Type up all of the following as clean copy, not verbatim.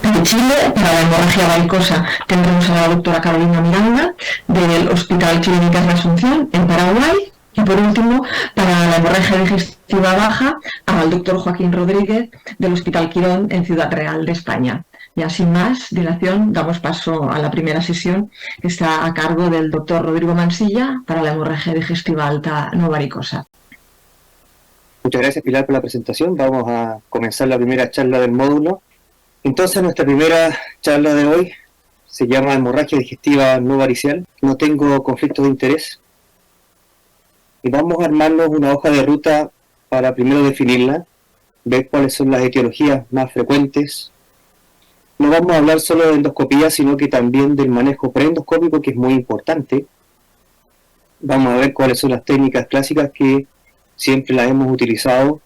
En Chile, para la hemorragia varicosa, tendremos a la doctora Carolina Miranda, del Hospital Clínicas de Asunción, en Paraguay. Y por último, para la hemorragia digestiva baja, al doctor Joaquín Rodríguez, del Hospital Quirón, en Ciudad Real de España. Ya sin más dilación, damos paso a la primera sesión, que está a cargo del doctor Rodrigo Mansilla, para la hemorragia digestiva alta no varicosa. Muchas gracias, Pilar, por la presentación. Vamos a comenzar la primera charla del módulo. Entonces, nuestra primera charla de hoy se llama hemorragia digestiva no varicial. No tengo conflictos de interés. Y vamos a armarnos una hoja de ruta para primero definirla, ver cuáles son las etiologías más frecuentes. No vamos a hablar solo de endoscopía, sino que también del manejo preendoscópico, que es muy importante. Vamos a ver cuáles son las técnicas clásicas que siempre las hemos utilizado.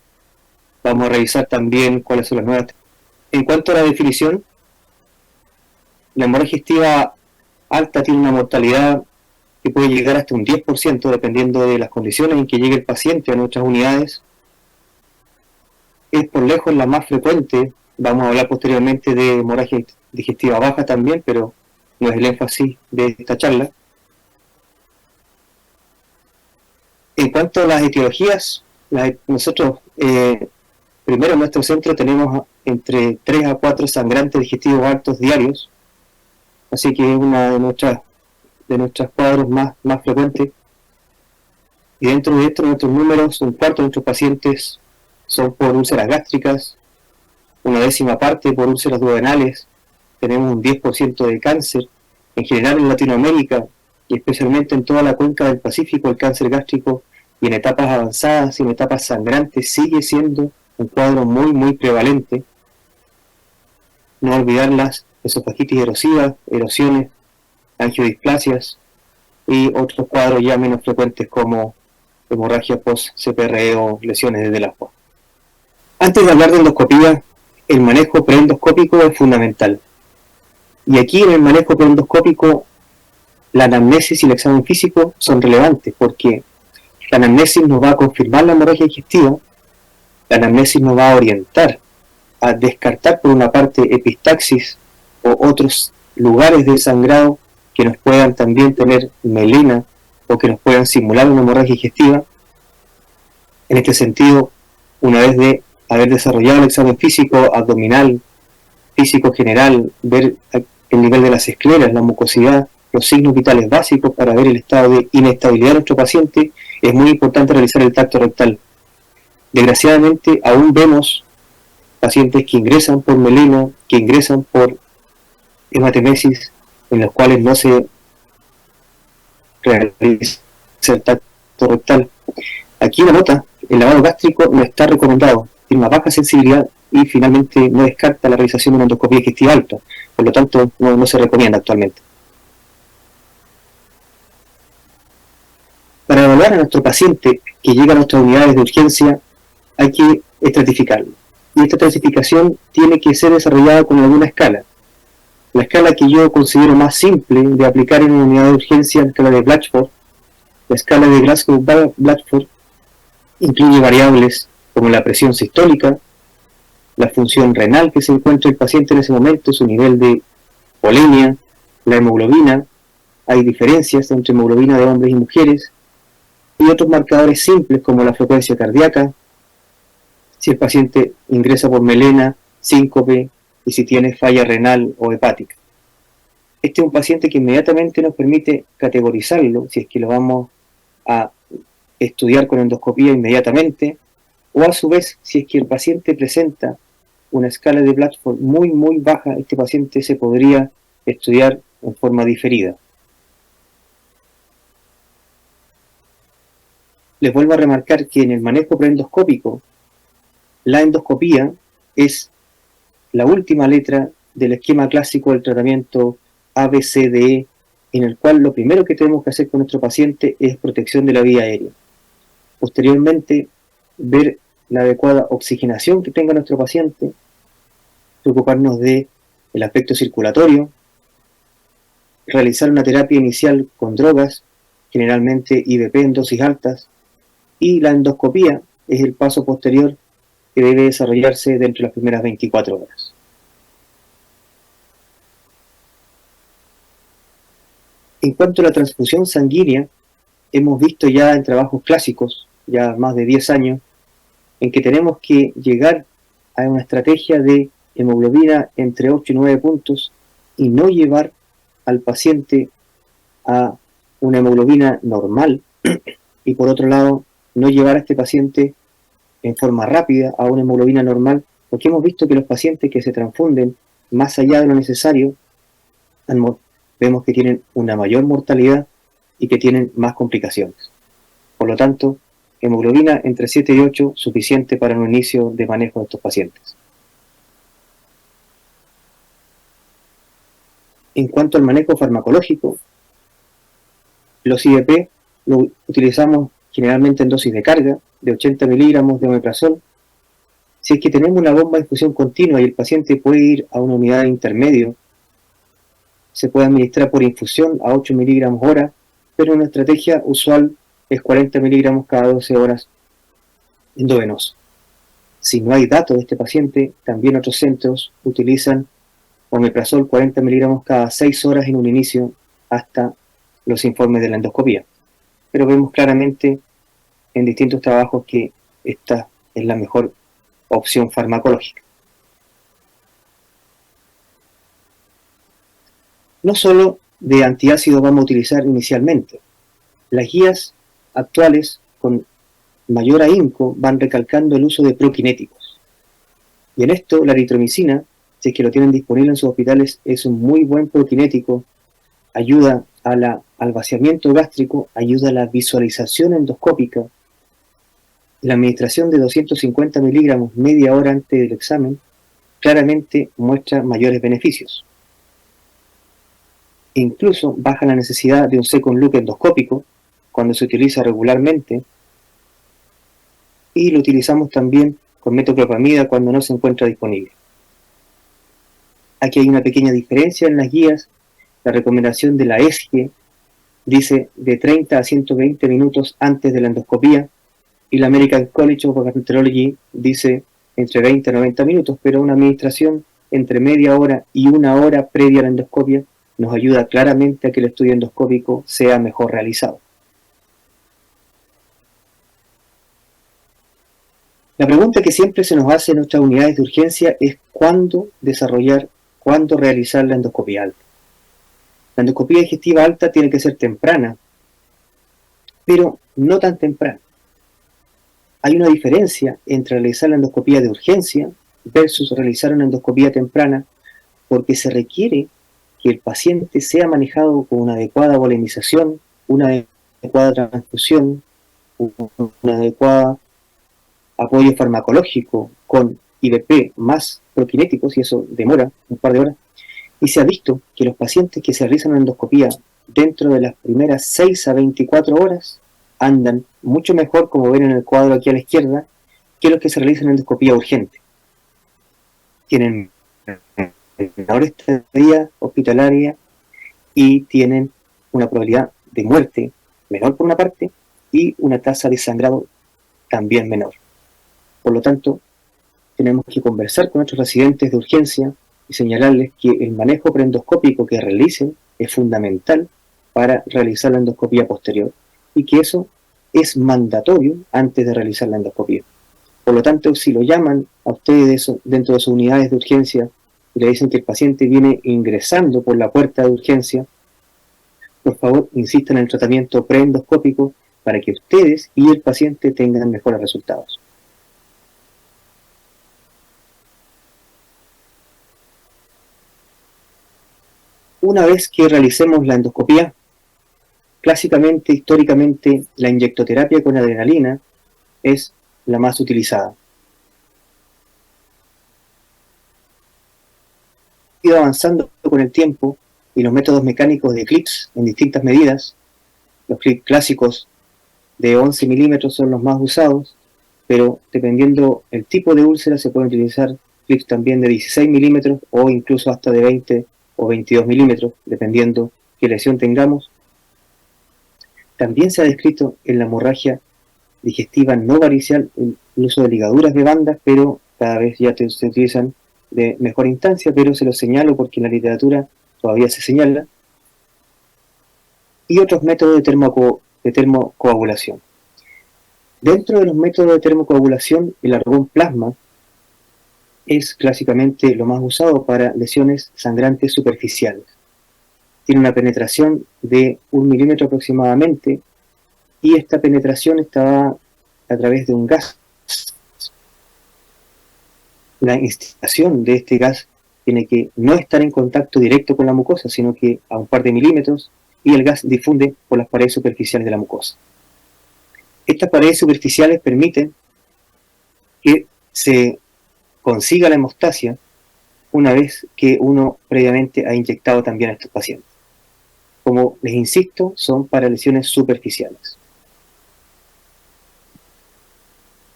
Vamos a revisar también cuáles son las nuevas. En cuanto a la definición, la hemorragia digestiva alta tiene una mortalidad que puede llegar hasta un 10%, dependiendo de las condiciones en que llegue el paciente a nuestras unidades. Es por lejos la más frecuente. Vamos a hablar posteriormente de hemorragia digestiva baja también, pero no es el énfasis de esta charla. En cuanto a las etiologías, nosotros primero en nuestro centro tenemos entre 3 a 4 sangrantes digestivos altos diarios, así que es una de nuestros cuadros más frecuentes. Y dentro de esto, nuestros números, un cuarto de nuestros pacientes son por úlceras gástricas, una décima parte por úlceras duodenales, tenemos un 10% de cáncer. En general en Latinoamérica, y especialmente en toda la cuenca del Pacífico, el cáncer gástrico, y en etapas avanzadas y en etapas sangrantes, sigue siendo un cuadro muy prevalente. No olvidar las esofagitis erosivas, erosiones, angiodisplasias y otros cuadros ya menos frecuentes como hemorragia post-CPRE o lesiones desde el agua. Antes de hablar de endoscopía, el manejo preendoscópico es fundamental. Y aquí en el manejo preendoscópico, la anamnesis y el examen físico son relevantes porque la anamnesis nos va a confirmar la hemorragia digestiva, la anamnesis nos va a orientar a descartar por una parte epistaxis o otros lugares de sangrado que nos puedan también tener melena o que nos puedan simular una hemorragia digestiva. En este sentido, una vez de haber desarrollado el examen físico abdominal, físico general, ver el nivel de las escleras, la mucosidad, los signos vitales básicos para ver el estado de inestabilidad de nuestro paciente, es muy importante realizar el tacto rectal. Desgraciadamente, aún vemos pacientes que ingresan por melena, que ingresan por hematemesis, en los cuales no se realiza el tacto rectal. Aquí la nota, el lavado gástrico no está recomendado, tiene una baja sensibilidad y finalmente no descarta la realización de una endoscopía digestiva alta, por lo tanto no se recomienda actualmente. Para evaluar a nuestro paciente que llega a nuestras unidades de urgencia, hay que estratificarlo. Y esta estratificación tiene que ser desarrollada con alguna escala. La escala que yo considero más simple de aplicar en una unidad de urgencia es la escala de Blatchford. La escala de Glasgow-Blatchford incluye variables como la presión sistólica, la función renal que se encuentra el paciente en ese momento, su nivel de polemia, la hemoglobina. Hay diferencias entre hemoglobina de hombres y mujeres, y otros marcadores simples como la frecuencia cardíaca, si el paciente ingresa por melena, síncope y si tiene falla renal o hepática. Este es un paciente que inmediatamente nos permite categorizarlo, si es que lo vamos a estudiar con endoscopía inmediatamente, o a su vez, si es que el paciente presenta una escala de Blatchford muy baja, este paciente se podría estudiar en forma diferida. Les vuelvo a remarcar que en el manejo preendoscópico, la endoscopía es la última letra del esquema clásico del tratamiento ABCDE, en el cual lo primero que tenemos que hacer con nuestro paciente es protección de la vía aérea. Posteriormente, ver la adecuada oxigenación que tenga nuestro paciente, preocuparnos del aspecto circulatorio, realizar una terapia inicial con drogas, generalmente IVP en dosis altas, y la endoscopía es el paso posterior que debe desarrollarse dentro de las primeras 24 horas. En cuanto a la transfusión sanguínea, hemos visto ya en trabajos clásicos, ya más de 10 años, en que tenemos que llegar a una estrategia de hemoglobina entre 8 y 9 puntos y no llevar al paciente a una hemoglobina normal y por otro lado no llevar a este paciente en forma rápida a una hemoglobina normal, porque hemos visto que los pacientes que se transfunden más allá de lo necesario vemos que tienen una mayor mortalidad y que tienen más complicaciones. Por lo tanto, hemoglobina entre 7 y 8 suficiente para un inicio de manejo de estos pacientes. En cuanto al manejo farmacológico, los IVP lo utilizamos generalmente en dosis de carga de 80 miligramos de omeprazol. Si es que tenemos una bomba de infusión continua y el paciente puede ir a una unidad de intermedio, se puede administrar por infusión a 8 miligramos hora, pero una estrategia usual es 40 miligramos cada 12 horas endovenoso. Si no hay datos de este paciente, también otros centros utilizan omeprazol 40 miligramos cada 6 horas en un inicio hasta los informes de la endoscopía. Pero vemos claramente en distintos trabajos que esta es la mejor opción farmacológica. No solo de antiácido vamos a utilizar inicialmente. Las guías actuales con mayor ahínco van recalcando el uso de prokinéticos. Y en esto la eritromicina, si es que lo tienen disponible en sus hospitales, es un muy buen prokinético, ayuda al vaciamiento gástrico, ayuda a la visualización endoscópica. La administración de 250 miligramos media hora antes del examen claramente muestra mayores beneficios. Incluso baja la necesidad de un second look endoscópico cuando se utiliza regularmente, y lo utilizamos también con metoclopramida cuando no se encuentra disponible. Aquí hay una pequeña diferencia en las guías. La recomendación de la ESG dice de 30 a 120 minutos antes de la endoscopía y la American College of Gastroenterology dice entre 20 a 90 minutos, pero una administración entre media hora y una hora previa a la endoscopia nos ayuda claramente a que el estudio endoscópico sea mejor realizado. La pregunta que siempre se nos hace en nuestras unidades de urgencia es cuándo realizar la endoscopia alta. La endoscopia digestiva alta tiene que ser temprana, pero no tan temprana. Hay una diferencia entre realizar la endoscopia de urgencia versus realizar una endoscopia temprana, porque se requiere que el paciente sea manejado con una adecuada volemización, una adecuada transfusión, un adecuado apoyo farmacológico con IVP más prokinéticos, y eso demora un par de horas. Y se ha visto que los pacientes que se realizan una endoscopia dentro de las primeras 6 a 24 horas andan mucho mejor, como ven en el cuadro aquí a la izquierda, que los que se realizan endoscopia urgente. Tienen menor estadía hospitalaria y tienen una probabilidad de muerte menor por una parte y una tasa de sangrado también menor. Por lo tanto, tenemos que conversar con nuestros residentes de urgencia y señalarles que el manejo preendoscópico que realicen es fundamental para realizar la endoscopia posterior y que eso es mandatorio antes de realizar la endoscopia. Por lo tanto, si lo llaman a ustedes dentro de sus unidades de urgencia y le dicen que el paciente viene ingresando por la puerta de urgencia, por favor insistan en el tratamiento preendoscópico para que ustedes y el paciente tengan mejores resultados. Una vez que realicemos la endoscopia, clásicamente, históricamente, la inyectoterapia con adrenalina es la más utilizada. Ha ido avanzando con el tiempo y los métodos mecánicos de clips en distintas medidas. Los clips clásicos de 11 milímetros son los más usados, pero dependiendo el tipo de úlcera se pueden utilizar clips también de 16 milímetros o incluso hasta de 20 o 22 milímetros, dependiendo qué lesión tengamos. También se ha descrito en la hemorragia digestiva no varicial el uso de ligaduras de bandas, pero cada vez ya se utilizan de mejor instancia, pero se lo señalo porque en la literatura todavía se señala. y otros métodos de termocoagulación. Dentro de los métodos de termocoagulación, el argón plasma es clásicamente lo más usado para lesiones sangrantes superficiales. Tiene una penetración de 1 milímetro aproximadamente, y esta penetración está a través de un gas. La instilación de este gas tiene que no estar en contacto directo con la mucosa, sino que a un par de milímetros, y el gas difunde por las paredes superficiales de la mucosa. Estas paredes superficiales permiten que se consiga la hemostasia una vez que uno previamente ha inyectado también a estos pacientes. Como les insisto, son para lesiones superficiales.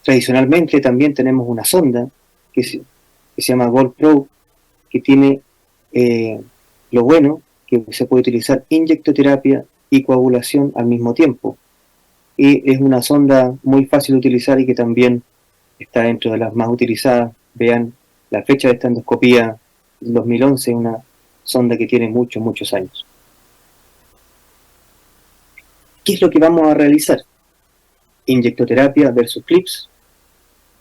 Tradicionalmente también tenemos una sonda que se llama Gold Probe, que tiene lo bueno que se puede utilizar inyectoterapia y coagulación al mismo tiempo. Y es una sonda muy fácil de utilizar y que también está dentro de las más utilizadas. Vean la fecha de esta endoscopía del 2011, una sonda que tiene muchos años. ¿Qué es lo que vamos a realizar? Inyectoterapia versus clips.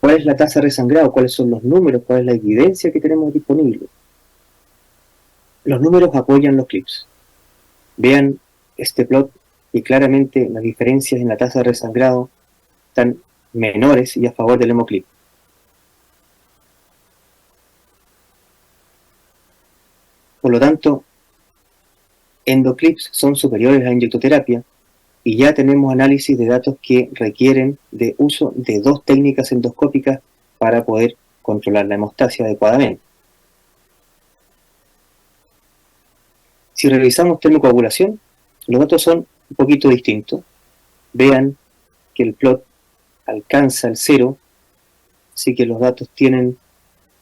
¿Cuál es la tasa de resangrado? ¿Cuáles son los números? ¿Cuál es la evidencia que tenemos disponible? Los números apoyan los clips. Vean este plot y claramente las diferencias en la tasa de resangrado están menores y a favor del hemoclip. Por lo tanto, endoclips son superiores a inyectoterapia, y ya tenemos análisis de datos que requieren de uso de 2 técnicas endoscópicas para poder controlar la hemostasia adecuadamente. Si revisamos termocoagulación, los datos son un poquito distintos. Vean que el plot alcanza el 0, así que los datos tienen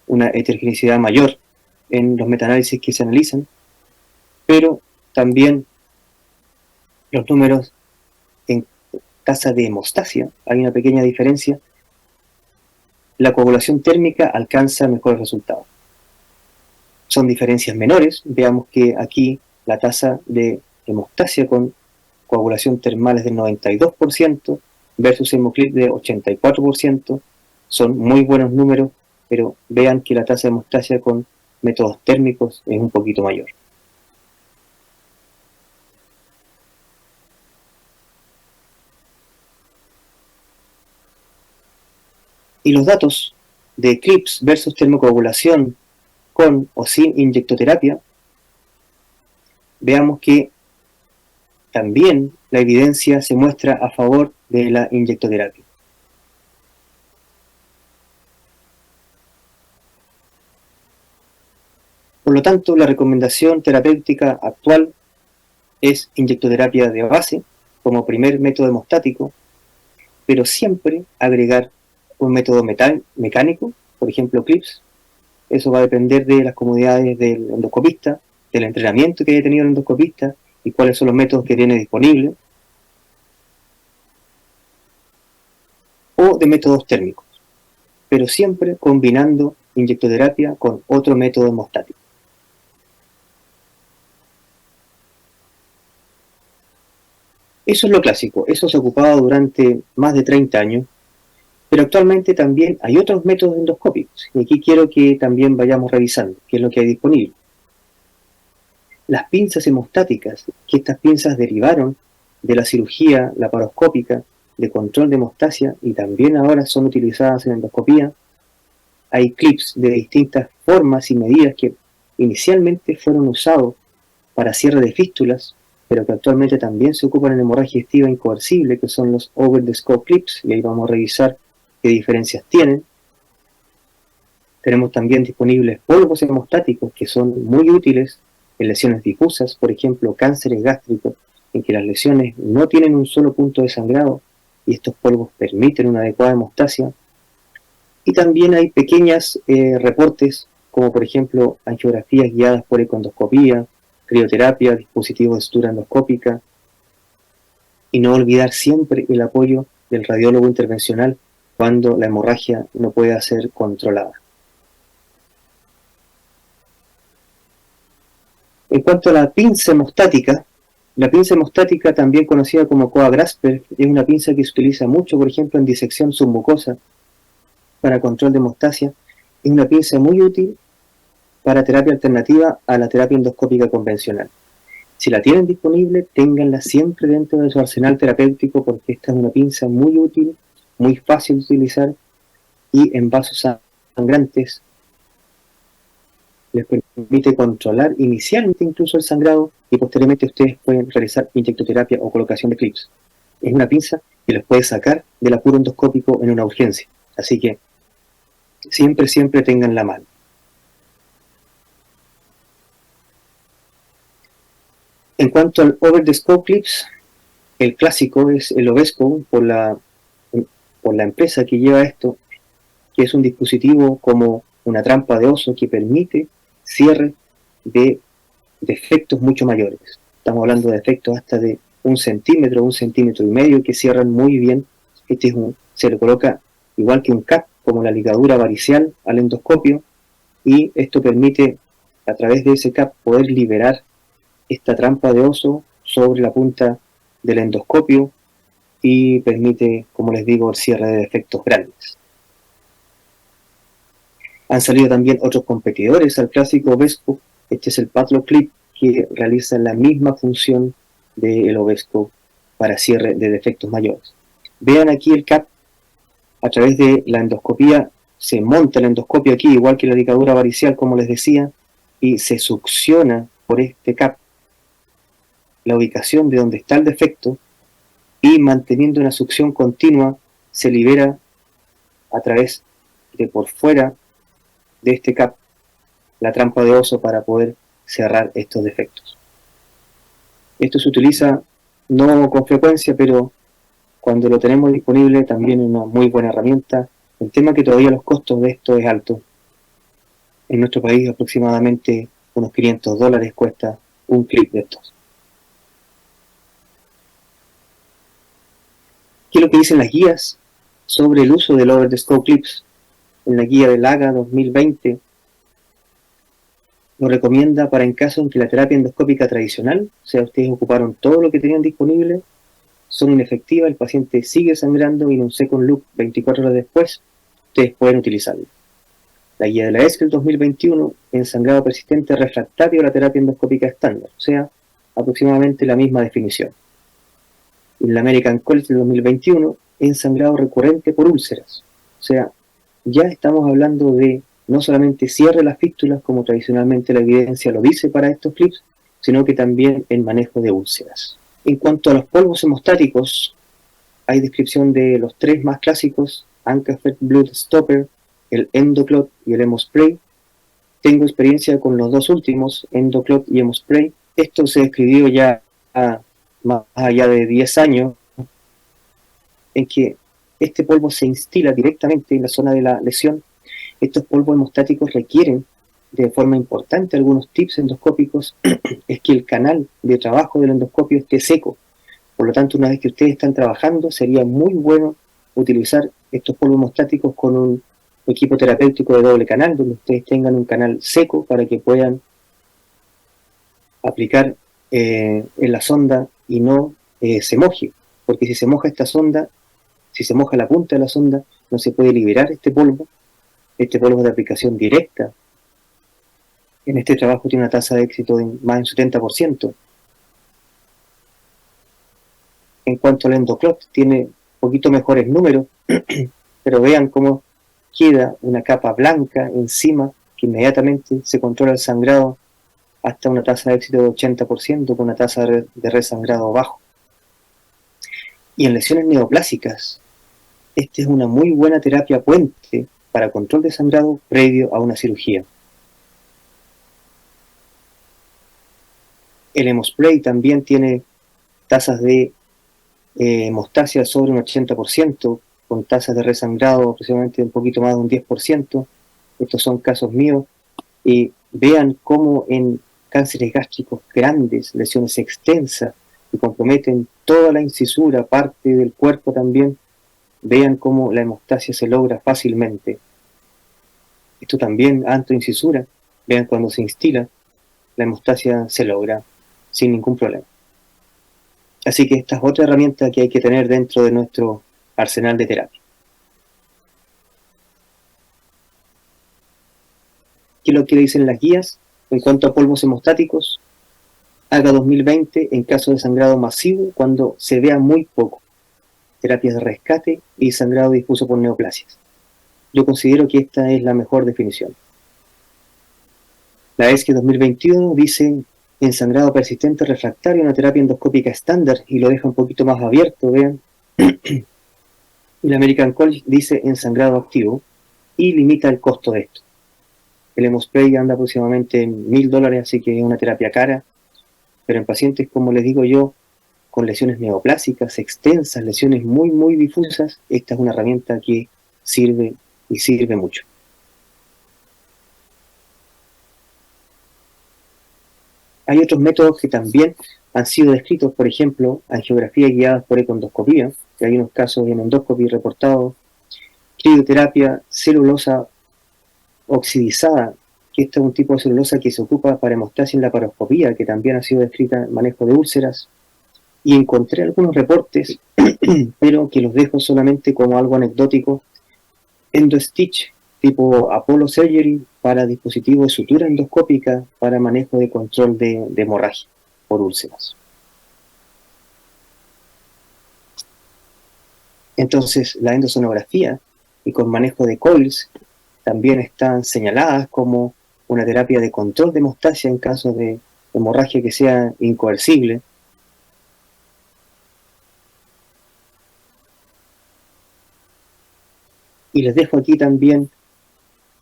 una heterogeneidad mayor en los metaanálisis que se analizan, pero también los números en tasa de hemostasia, hay una pequeña diferencia. La coagulación térmica alcanza mejores resultados. Son diferencias menores. Veamos que aquí la tasa de hemostasia con coagulación termal es del 92% versus hemoclip de 84%. Son muy buenos números, pero vean que la tasa de hemostasia con métodos térmicos es un poquito mayor. Y los datos de clips versus termocoagulación con o sin inyectoterapia, veamos que también la evidencia se muestra a favor de la inyectoterapia. Por lo tanto, la recomendación terapéutica actual es inyectoterapia de base como primer método hemostático, pero siempre agregar un método mecánico, por ejemplo clips. Eso va a depender de las comodidades del endoscopista, del entrenamiento que haya tenido el endoscopista y cuáles son los métodos que tiene disponibles, o de métodos térmicos, pero siempre combinando inyectoterapia con otro método hemostático. Eso es lo clásico, eso se ha ocupado durante más de 30 años, pero actualmente también hay otros métodos endoscópicos, y aquí quiero que también vayamos revisando qué es lo que hay disponible. Las pinzas hemostáticas, que estas pinzas derivaron de la cirugía laparoscópica de control de hemostasia y también ahora son utilizadas en endoscopía. Hay clips de distintas formas y medidas que inicialmente fueron usados para cierre de fístulas, pero que actualmente también se ocupan en hemorragia digestiva incoercible, que son los over the scope clips, y ahí vamos a revisar qué diferencias tienen. Tenemos también disponibles polvos hemostáticos que son muy útiles en lesiones difusas, por ejemplo, cánceres gástricos, en que las lesiones no tienen un solo punto de sangrado y estos polvos permiten una adecuada hemostasia. Y también hay pequeños reportes, como por ejemplo angiografías guiadas por econdoscopía, crioterapia, dispositivos de sutura endoscópica, y no olvidar siempre el apoyo del radiólogo intervencional cuando la hemorragia no pueda ser controlada. En cuanto a la pinza hemostática, La pinza hemostática, también conocida como Coa Grasper, es una pinza que se utiliza mucho, por ejemplo, en disección submucosa para control de hemostasia. Es una pinza muy útil para terapia alternativa a la terapia endoscópica convencional. Si la tienen disponible, ténganla siempre dentro de su arsenal terapéutico, porque esta es una pinza muy útil, muy fácil de utilizar, y en vasos sangrantes les permite controlar inicialmente incluso el sangrado, y posteriormente ustedes pueden realizar inyectoterapia o colocación de clips. Es una pinza que los puede sacar del apuro endoscópico en una urgencia, así que siempre tenganla a mano. En cuanto al over the scope clips, el clásico es el Ovesco por la empresa que lleva esto, que es un dispositivo como una trampa de oso que permite cierre de defectos mucho mayores. Estamos hablando de defectos hasta de 1 centímetro, 1,5 centímetros, que cierran muy bien. Se le coloca igual que un cap, como la ligadura varicial al endoscopio, y esto permite a través de ese cap poder liberar esta trampa de oso sobre la punta del endoscopio y permite, como les digo, el cierre de defectos grandes. Han salido también otros competidores al clásico Ovesco. Este es el Patlo Clip, que realiza la misma función del Ovesco para cierre de defectos mayores. Vean aquí el cap, a través de la endoscopía se monta el endoscopio aquí, igual que la ligadura varicial, como les decía, y se succiona por este cap la ubicación de donde está el defecto, y manteniendo una succión continua se libera a través de por fuera de este cap la trampa de oso para poder cerrar estos defectos. Esto se utiliza no con frecuencia, pero cuando lo tenemos disponible también es una muy buena herramienta. El tema es que todavía los costos de esto es alto. En nuestro país aproximadamente unos $500 cuesta un clip de estos. ¿Qué es lo que dicen las guías sobre el uso del over the scope clips? En la guía del AGA 2020 lo recomienda para en caso en que la terapia endoscópica tradicional, o sea, ustedes ocuparon todo lo que tenían disponible, son inefectivas, el paciente sigue sangrando y en un second look 24 horas después, ustedes pueden utilizarlo. La guía de la ESC del 2021, en sangrado persistente refractario a la terapia endoscópica estándar, o sea, aproximadamente la misma definición. En la American College del 2021, en sangrado recurrente por úlceras, o sea, ya estamos hablando de no solamente cierre las fístulas, como tradicionalmente la evidencia lo dice para estos clips, sino que también el manejo de úlceras. En cuanto a los polvos hemostáticos, hay descripción de los 3 más clásicos: Ancafet Blood Stopper, el Endoclot y el Hemospray. Tengo experiencia con los 2 últimos, Endoclot y Hemospray. Esto se describió ya más allá de 10 años, en que este polvo se instila directamente en la zona de la lesión. Estos polvos hemostáticos requieren de forma importante algunos tips endoscópicos, es que el canal de trabajo del endoscopio esté seco. Por lo tanto, una vez que ustedes están trabajando, sería muy bueno utilizar estos polvos hemostáticos con un equipo terapéutico de doble canal, donde ustedes tengan un canal seco para que puedan aplicar en la sonda y no se moje, porque si se moja esta sonda, si se moja la punta de la sonda, no se puede liberar este polvo de aplicación directa. En este trabajo tiene una tasa de éxito de más del 70%. En cuanto al Endoclot, tiene un poquito mejores números, pero vean cómo queda una capa blanca encima, que inmediatamente se controla el sangrado hasta una tasa de éxito de 80%, con una tasa de resangrado bajo. Y en lesiones neoplásicas, esta es una muy buena terapia puente para control de sangrado previo a una cirugía. El Hemospray también tiene tasas de hemostasia sobre un 80%, con tasas de resangrado aproximadamente un poquito más de un 10%. Estos son casos míos. Y vean cómo en cánceres gástricos grandes, lesiones extensas que comprometen toda la incisura, parte del cuerpo también, vean cómo la hemostasia se logra fácilmente. Esto también, antoincisura, vean cuando se instila, la hemostasia se logra sin ningún problema. Así que esta es otra herramienta que hay que tener dentro de nuestro arsenal de terapia. ¿Qué es lo que dicen las guías? En cuanto a polvos hemostáticos, haga 2020 en caso de sangrado masivo cuando se vea muy poco. Terapias de rescate y sangrado difuso por neoplasias. Yo considero que esta es la mejor definición. La ESCE 2021 dice en sangrado persistente refractario una terapia endoscópica estándar y lo deja un poquito más abierto, vean. Y la American College dice en sangrado activo y limita el costo de esto. El hemospray anda aproximadamente en $1.000, así que es una terapia cara, pero en pacientes, como les digo yo, con lesiones neoplásicas extensas, lesiones muy, muy difusas, esta es una herramienta que sirve y sirve mucho. Hay otros métodos que también han sido descritos, por ejemplo, angiografía guiadas por ecoendoscopía, que hay unos casos en endoscopy reportados, crioterapia, celulosa oxidizada, que este es un tipo de celulosa que se ocupa para hemostasia en la paroscopía, que también ha sido descrita en manejo de úlceras, y encontré algunos reportes, pero que los dejo solamente como algo anecdótico, endostitch, tipo Apollo Surgery, para dispositivo de sutura endoscópica para manejo de control de hemorragia por úlceras. Entonces, la endosonografía y con manejo de coils también están señaladas como una terapia de control de hemostasia en caso de hemorragia que sea incoercible. Y les dejo aquí también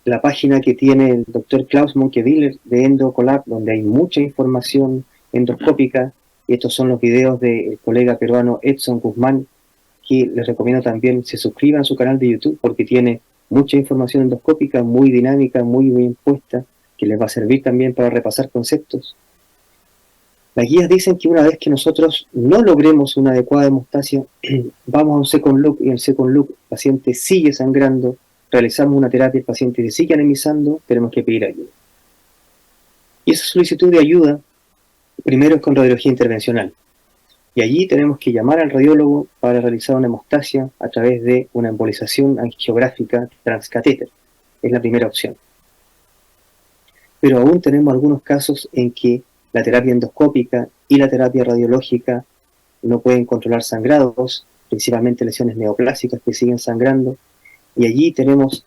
la página que tiene el doctor Klaus Monkewiller de EndoCollab, donde hay mucha información endoscópica, y estos son los videos del colega peruano Edson Guzmán, que les recomiendo también se suscriban a su canal de YouTube, porque tiene mucha información endoscópica, muy dinámica, muy bien puesta, que les va a servir también para repasar conceptos. Las guías dicen que una vez que nosotros no logremos una adecuada hemostasia, vamos a un second look, y en el second look el paciente sigue sangrando, realizamos una terapia, el paciente se sigue anemizando, tenemos que pedir ayuda. Y esa solicitud de ayuda, primero es con radiología intervencional. Y allí tenemos que llamar al radiólogo para realizar una hemostasia a través de una embolización angiográfica transcatéter. Es la primera opción. Pero aún tenemos algunos casos en que la terapia endoscópica y la terapia radiológica no pueden controlar sangrados, principalmente lesiones neoplásicas que siguen sangrando. Y allí tenemos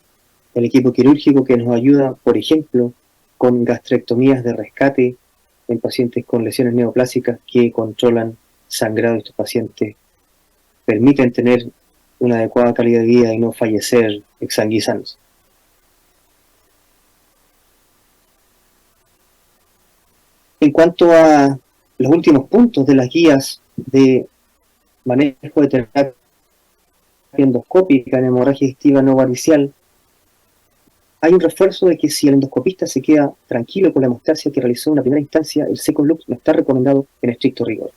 el equipo quirúrgico que nos ayuda, por ejemplo, con gastrectomías de rescate en pacientes con lesiones neoplásicas que controlan sangrado de estos pacientes, permiten tener una adecuada calidad de vida y no fallecer exsanguizándose. En cuanto a los últimos puntos de las guías de manejo de terapia endoscópica en hemorragia digestiva no varicial, hay un refuerzo de que si el endoscopista se queda tranquilo con la hemostasia que realizó en la primera instancia, el second look no está recomendado en estricto rigor.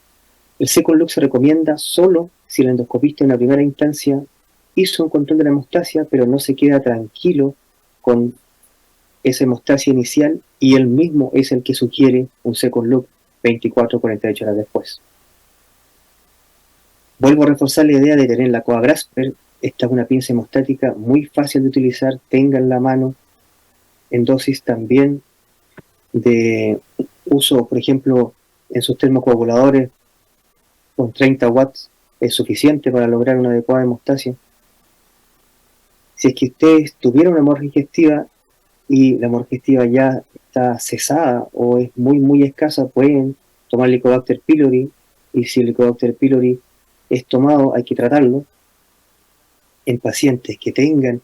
El second look se recomienda solo si el endoscopista en la primera instancia hizo un control de la hemostasia, pero no se queda tranquilo con esa hemostasia inicial y él mismo es el que sugiere un second look 24 o 48 horas después. Vuelvo a reforzar la idea de tener la Coa Grasper. Esta es una pinza hemostática muy fácil de utilizar, tenga en la mano, en dosis también de uso, por ejemplo, en sus termocoaguladores, con 30 watts es suficiente para lograr una adecuada hemostasia. Si es que ustedes tuvieron una hemorragia digestiva y la hemorragia digestiva ya está cesada o es muy muy escasa, pueden tomar Helicobacter pylori, y si el Helicobacter pylori es tomado hay que tratarlo. En pacientes que tengan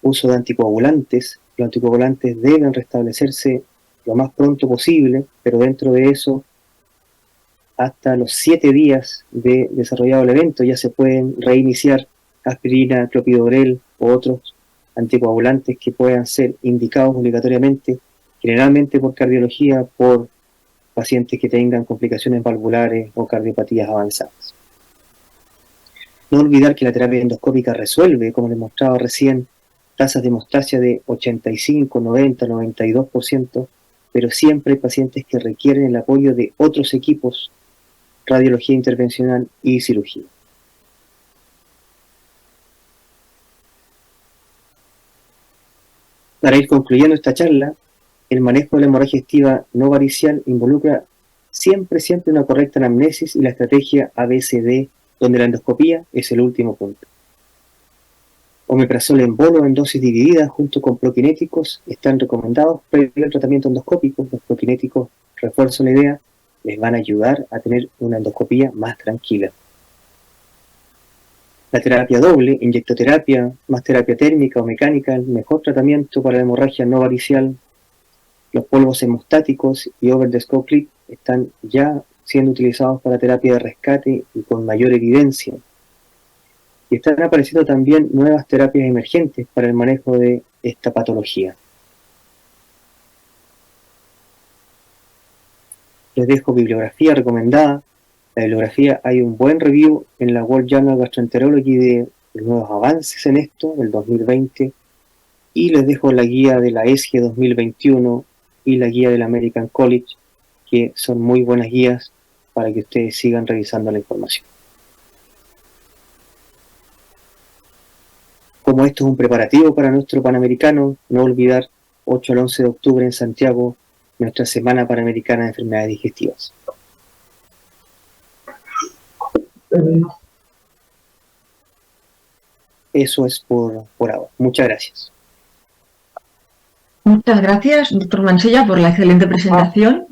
uso de anticoagulantes, los anticoagulantes deben restablecerse lo más pronto posible, pero dentro de eso hasta los 7 días de desarrollado el evento ya se pueden reiniciar aspirina, clopidogrel u otros anticoagulantes que puedan ser indicados obligatoriamente, generalmente por cardiología, por pacientes que tengan complicaciones valvulares o cardiopatías avanzadas. No olvidar que la terapia endoscópica resuelve, como les mostraba recién, tasas de hemostasia de 85, 90, 92%, pero siempre hay pacientes que requieren el apoyo de otros equipos radiología intervencional y cirugía. Para ir concluyendo esta charla, el manejo de la hemorragia digestiva no varicial involucra siempre una correcta anamnesis y la estrategia ABCD, donde la endoscopía es el último punto. Omeprazol en bolo en dosis divididas junto con prokinéticos están recomendados previo al tratamiento endoscópico. Los prokinéticos, refuerzo la idea, les van a ayudar a tener una endoscopía más tranquila. La terapia doble, inyectoterapia más terapia térmica o mecánica, el mejor tratamiento para la hemorragia no varicial. Los polvos hemostáticos y over the scope clip están ya siendo utilizados para terapia de rescate y con mayor evidencia. Y están apareciendo también nuevas terapias emergentes para el manejo de esta patología. Les dejo bibliografía recomendada. La bibliografía, hay un buen review en la World Journal of Gastroenterology de los nuevos avances en esto, del 2020, y les dejo la guía de la ESGE 2021 y la guía del American College, que son muy buenas guías para que ustedes sigan revisando la información. Como esto es un preparativo para nuestro Panamericano, no olvidar 8 al 11 de octubre en Santiago, nuestra Semana Panamericana de Enfermedades Digestivas. Eso es por ahora. Muchas gracias. Muchas gracias, doctor Mansilla, por la excelente presentación.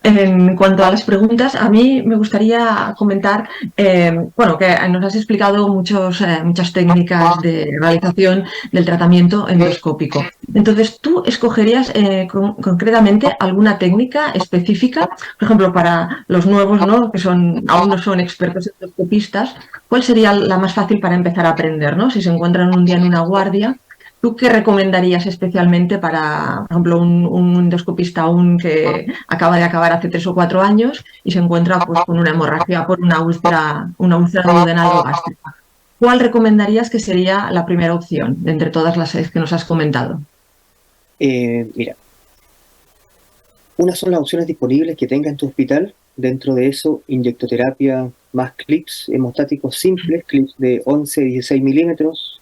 En cuanto a las preguntas, a mí me gustaría comentar, que nos has explicado muchas técnicas de realización del tratamiento endoscópico. Entonces, ¿tú escogerías concretamente alguna técnica específica? Por ejemplo, para los nuevos, ¿no?, que aún no son expertos endoscopistas, ¿cuál sería la más fácil para empezar a aprender, ¿no? Si se encuentran un día en una guardia, ¿tú qué recomendarías especialmente para, por ejemplo, un endoscopista aún que acaba de acabar hace 3 o 4 años y se encuentra pues con una hemorragia por una úlcera duodenal o gástrica? ¿Cuál recomendarías que sería la primera opción de entre todas las que nos has comentado? Mira, unas son las opciones disponibles que tenga en tu hospital. Dentro de eso, inyectoterapia más clips hemostáticos simples, clips de 11-16 milímetros.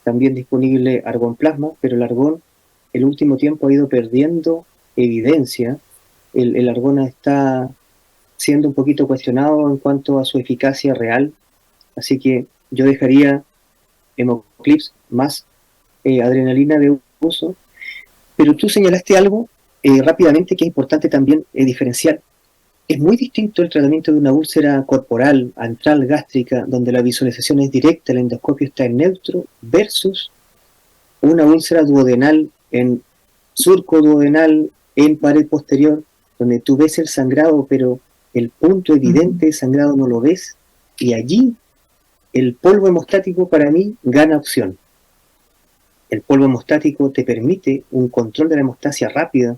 También disponible argón plasma, pero el argón el último tiempo ha ido perdiendo evidencia. El argón está siendo un poquito cuestionado en cuanto a su eficacia real, así que yo dejaría hemoclips más adrenalina de uso. Pero tú señalaste algo rápidamente que es importante también diferenciar. Es muy distinto el tratamiento de una úlcera corporal, antral, gástrica, donde la visualización es directa, el endoscopio está en neutro, versus una úlcera duodenal en surco duodenal, en pared posterior, donde tú ves el sangrado, pero el punto evidente de sangrado no lo ves, y allí el polvo hemostático para mí gana opción. El polvo hemostático te permite un control de la hemostasia rápida,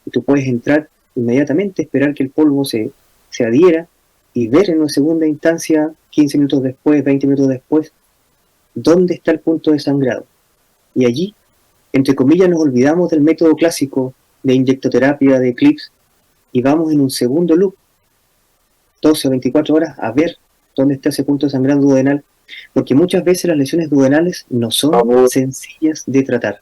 y tú puedes entrar inmediatamente, esperar que el polvo se adhiera y ver en una segunda instancia, 15 minutos después, 20 minutos después, dónde está el punto de sangrado. Y allí, entre comillas, nos olvidamos del método clásico de inyectoterapia, de clips, y vamos en un segundo loop, 12 o 24 horas, a ver dónde está ese punto de sangrado duodenal, porque muchas veces las lesiones duodenales no son sencillas de tratar.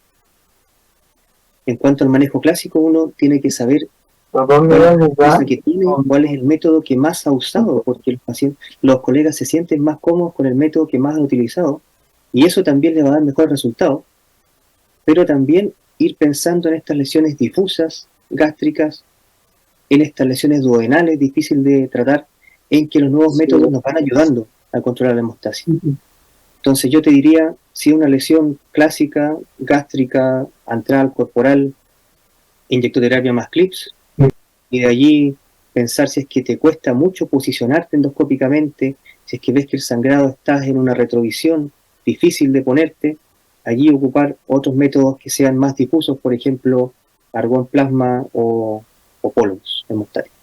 En cuanto al manejo clásico, uno tiene que saber cuál es el método que más ha usado, porque los colegas se sienten más cómodos con el método que más han utilizado, y eso también le va a dar mejor resultado. Pero también ir pensando en estas lesiones difusas, gástricas, en estas lesiones duodenales, difícil de tratar, en que los nuevos métodos nos van ayudando a controlar la hemostasia. Entonces yo te diría, si una lesión clásica, gástrica, antral, corporal, inyectoterapia más clips, y de allí pensar si es que te cuesta mucho posicionarte endoscópicamente, si es que ves que el sangrado estás en una retrovisión difícil de ponerte, allí ocupar otros métodos que sean más difusos, por ejemplo, argón plasma o polvos hemostáticos.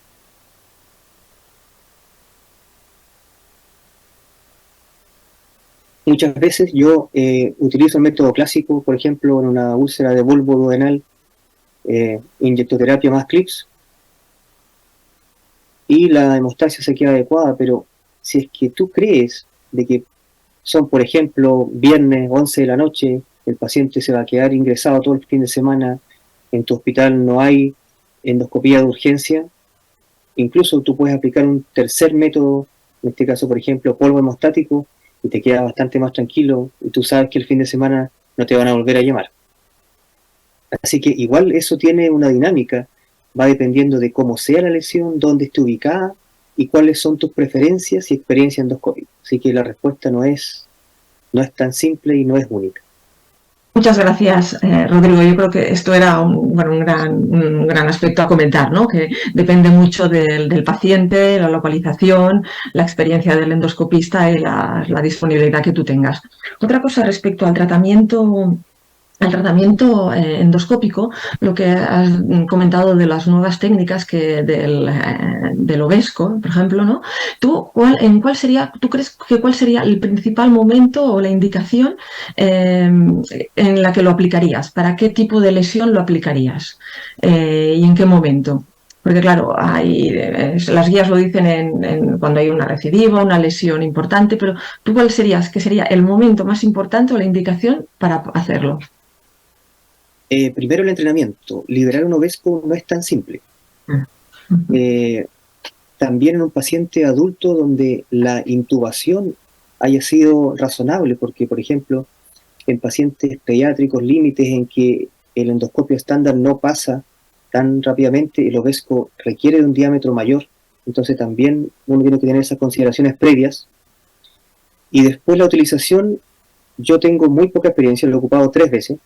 Muchas veces yo utilizo el método clásico, por ejemplo, en una úlcera de bulbo duodenal, inyectoterapia más clips, y la hemostasia se queda adecuada, pero si es que tú crees de que son, por ejemplo, viernes 11 de la noche, el paciente se va a quedar ingresado todo el fin de semana, en tu hospital no hay endoscopía de urgencia, incluso tú puedes aplicar un tercer método, en este caso, por ejemplo, polvo hemostático, y te queda bastante más tranquilo, y tú sabes que el fin de semana no te van a volver a llamar. Así que igual eso tiene una dinámica, va dependiendo de cómo sea la lesión, dónde esté ubicada, y cuáles son tus preferencias y experiencia endoscópica. Así que la respuesta no es tan simple y no es única. Muchas gracias, Rodrigo. Yo creo que esto era un gran aspecto a comentar, ¿no? Que depende mucho del paciente, la localización, la experiencia del endoscopista y la disponibilidad que tú tengas. Otra cosa respecto al tratamiento endoscópico, lo que has comentado de las nuevas técnicas del Ovesco, por ejemplo, ¿no? ¿Tú crees que cuál sería el principal momento o la indicación en la que lo aplicarías? ¿Para qué tipo de lesión lo aplicarías? ¿Y en qué momento? Porque claro, las guías lo dicen cuando hay una recidiva, una lesión importante, pero ¿tú cuál qué sería el momento más importante o la indicación para hacerlo? Primero el entrenamiento. Liberar un Ovesco no es tan simple. También en un paciente adulto donde la intubación haya sido razonable, porque por ejemplo en pacientes pediátricos límites en que el endoscopio estándar no pasa tan rápidamente, el Ovesco requiere de un diámetro mayor, entonces también uno tiene que tener esas consideraciones previas. Y después la utilización, yo tengo muy poca experiencia, lo he ocupado 3 veces,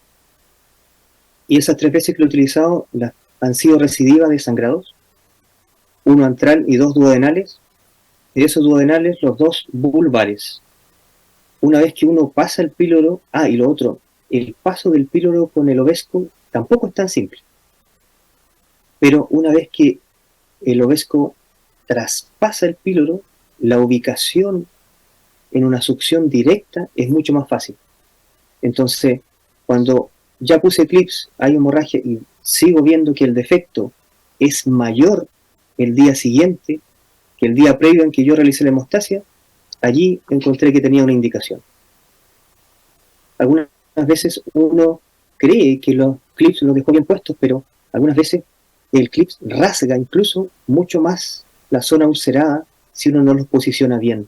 y esas 3 veces que lo he utilizado han sido recidivas de sangrados, 1 antral y 2 duodenales, y de esos duodenales los 2 vulvares. Una vez que uno pasa el píloro, y lo otro, el paso del píloro con el Ovesco tampoco es tan simple, pero una vez que el Ovesco traspasa el píloro, la ubicación en una succión directa es mucho más fácil. Entonces, cuando ya puse clips, hay hemorragia y sigo viendo que el defecto es mayor el día siguiente que el día previo en que yo realicé la hemostasia, allí encontré que tenía una indicación. Algunas veces uno cree que los clips los dejó bien puestos, pero algunas veces el clip rasga incluso mucho más la zona ulcerada si uno no los posiciona bien.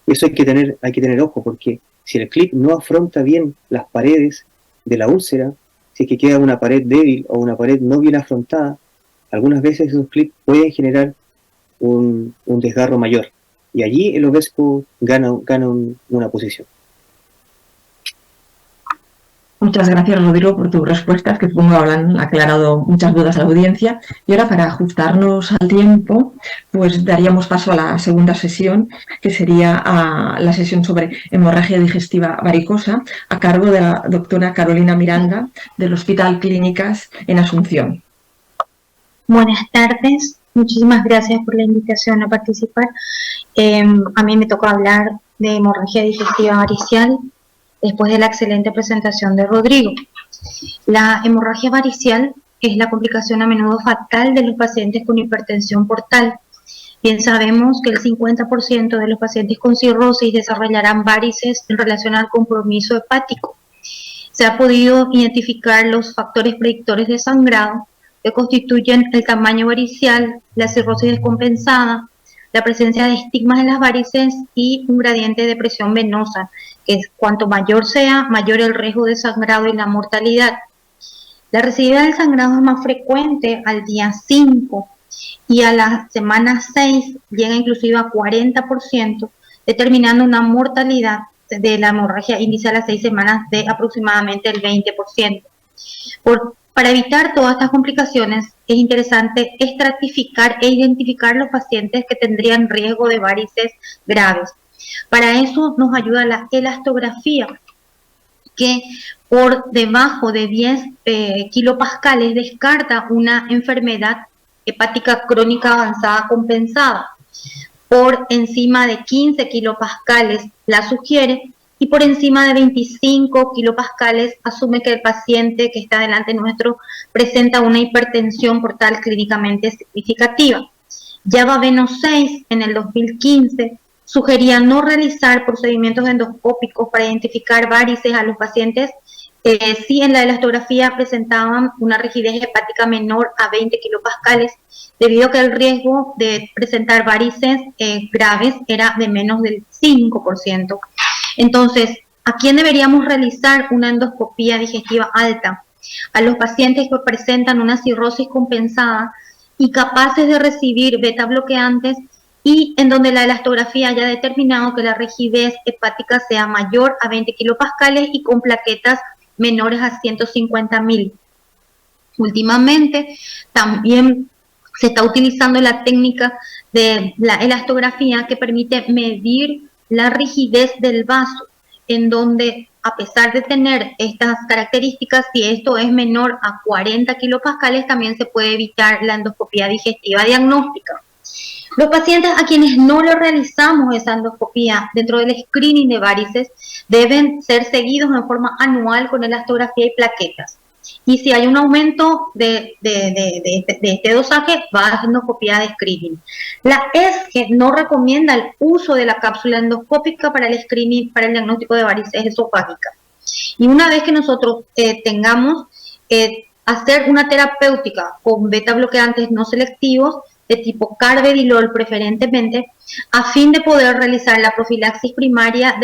Y eso hay que tener ojo, porque si el clip no afronta bien las paredes de la úlcera, si es que queda una pared débil o una pared no bien afrontada, algunas veces esos clips pueden generar un desgarro mayor. Y allí el Ovesco gana una posición. Muchas gracias, Rodrigo, por tus respuestas, que supongo habrán aclarado muchas dudas a la audiencia. Y ahora, para ajustarnos al tiempo, pues daríamos paso a la segunda sesión, que sería la sesión sobre hemorragia digestiva varicosa, a cargo de la doctora Carolina Miranda, del Hospital Clínicas en Asunción. Buenas tardes, muchísimas gracias por la invitación a participar. A mí me tocó hablar de hemorragia digestiva varicial, después de la excelente presentación de Rodrigo. La hemorragia varicial es la complicación a menudo fatal de los pacientes con hipertensión portal. Bien sabemos que el 50% de los pacientes con cirrosis desarrollarán varices en relación al compromiso hepático. Se ha podido identificar los factores predictores de sangrado que constituyen el tamaño varicial, la cirrosis descompensada, la presencia de estigmas en las varices y un gradiente de presión venosa, que cuanto mayor sea, mayor el riesgo de sangrado y la mortalidad. La recidiva del sangrado es más frecuente al día 5 y a la semana 6 llega inclusive a 40%, determinando una mortalidad de la hemorragia índice a las 6 semanas de aproximadamente el 20%. Para evitar todas estas complicaciones, es interesante estratificar e identificar los pacientes que tendrían riesgo de varices graves. Para eso nos ayuda la elastografía, que por debajo de 10 kilopascales descarta una enfermedad hepática crónica avanzada compensada. Por encima de 15 kilopascales la sugiere y por encima de 25 kilopascales asume que el paciente que está delante nuestro presenta una hipertensión portal clínicamente significativa. Ya Baveno 6, en el 2015, sugería no realizar procedimientos endoscópicos para identificar varices a los pacientes si en la elastografía presentaban una rigidez hepática menor a 20 kilopascales, debido a que el riesgo de presentar varices graves era de menos del 5%. Entonces, ¿a quién deberíamos realizar una endoscopía digestiva alta? A los pacientes que presentan una cirrosis compensada y capaces de recibir beta bloqueantes y en donde la elastografía haya determinado que la rigidez hepática sea mayor a 20 kilopascales y con plaquetas menores a 150.000. Últimamente también se está utilizando la técnica de la elastografía que permite medir la rigidez del vaso, en donde a pesar de tener estas características, si esto es menor a 40 kilopascales, también se puede evitar la endoscopía digestiva diagnóstica. Los pacientes a quienes no le realizamos esa endoscopía dentro del screening de varices deben ser seguidos en forma anual con elastografía y plaquetas. Y si hay un aumento de este dosaje, va a endoscopía de screening. La ESGE no recomienda el uso de la cápsula endoscópica para el screening, para el diagnóstico de varices esofágicas. Y una vez que nosotros tengamos hacer una terapéutica con beta bloqueantes no selectivos, de tipo carvedilol preferentemente, a fin de poder realizar la profilaxis primaria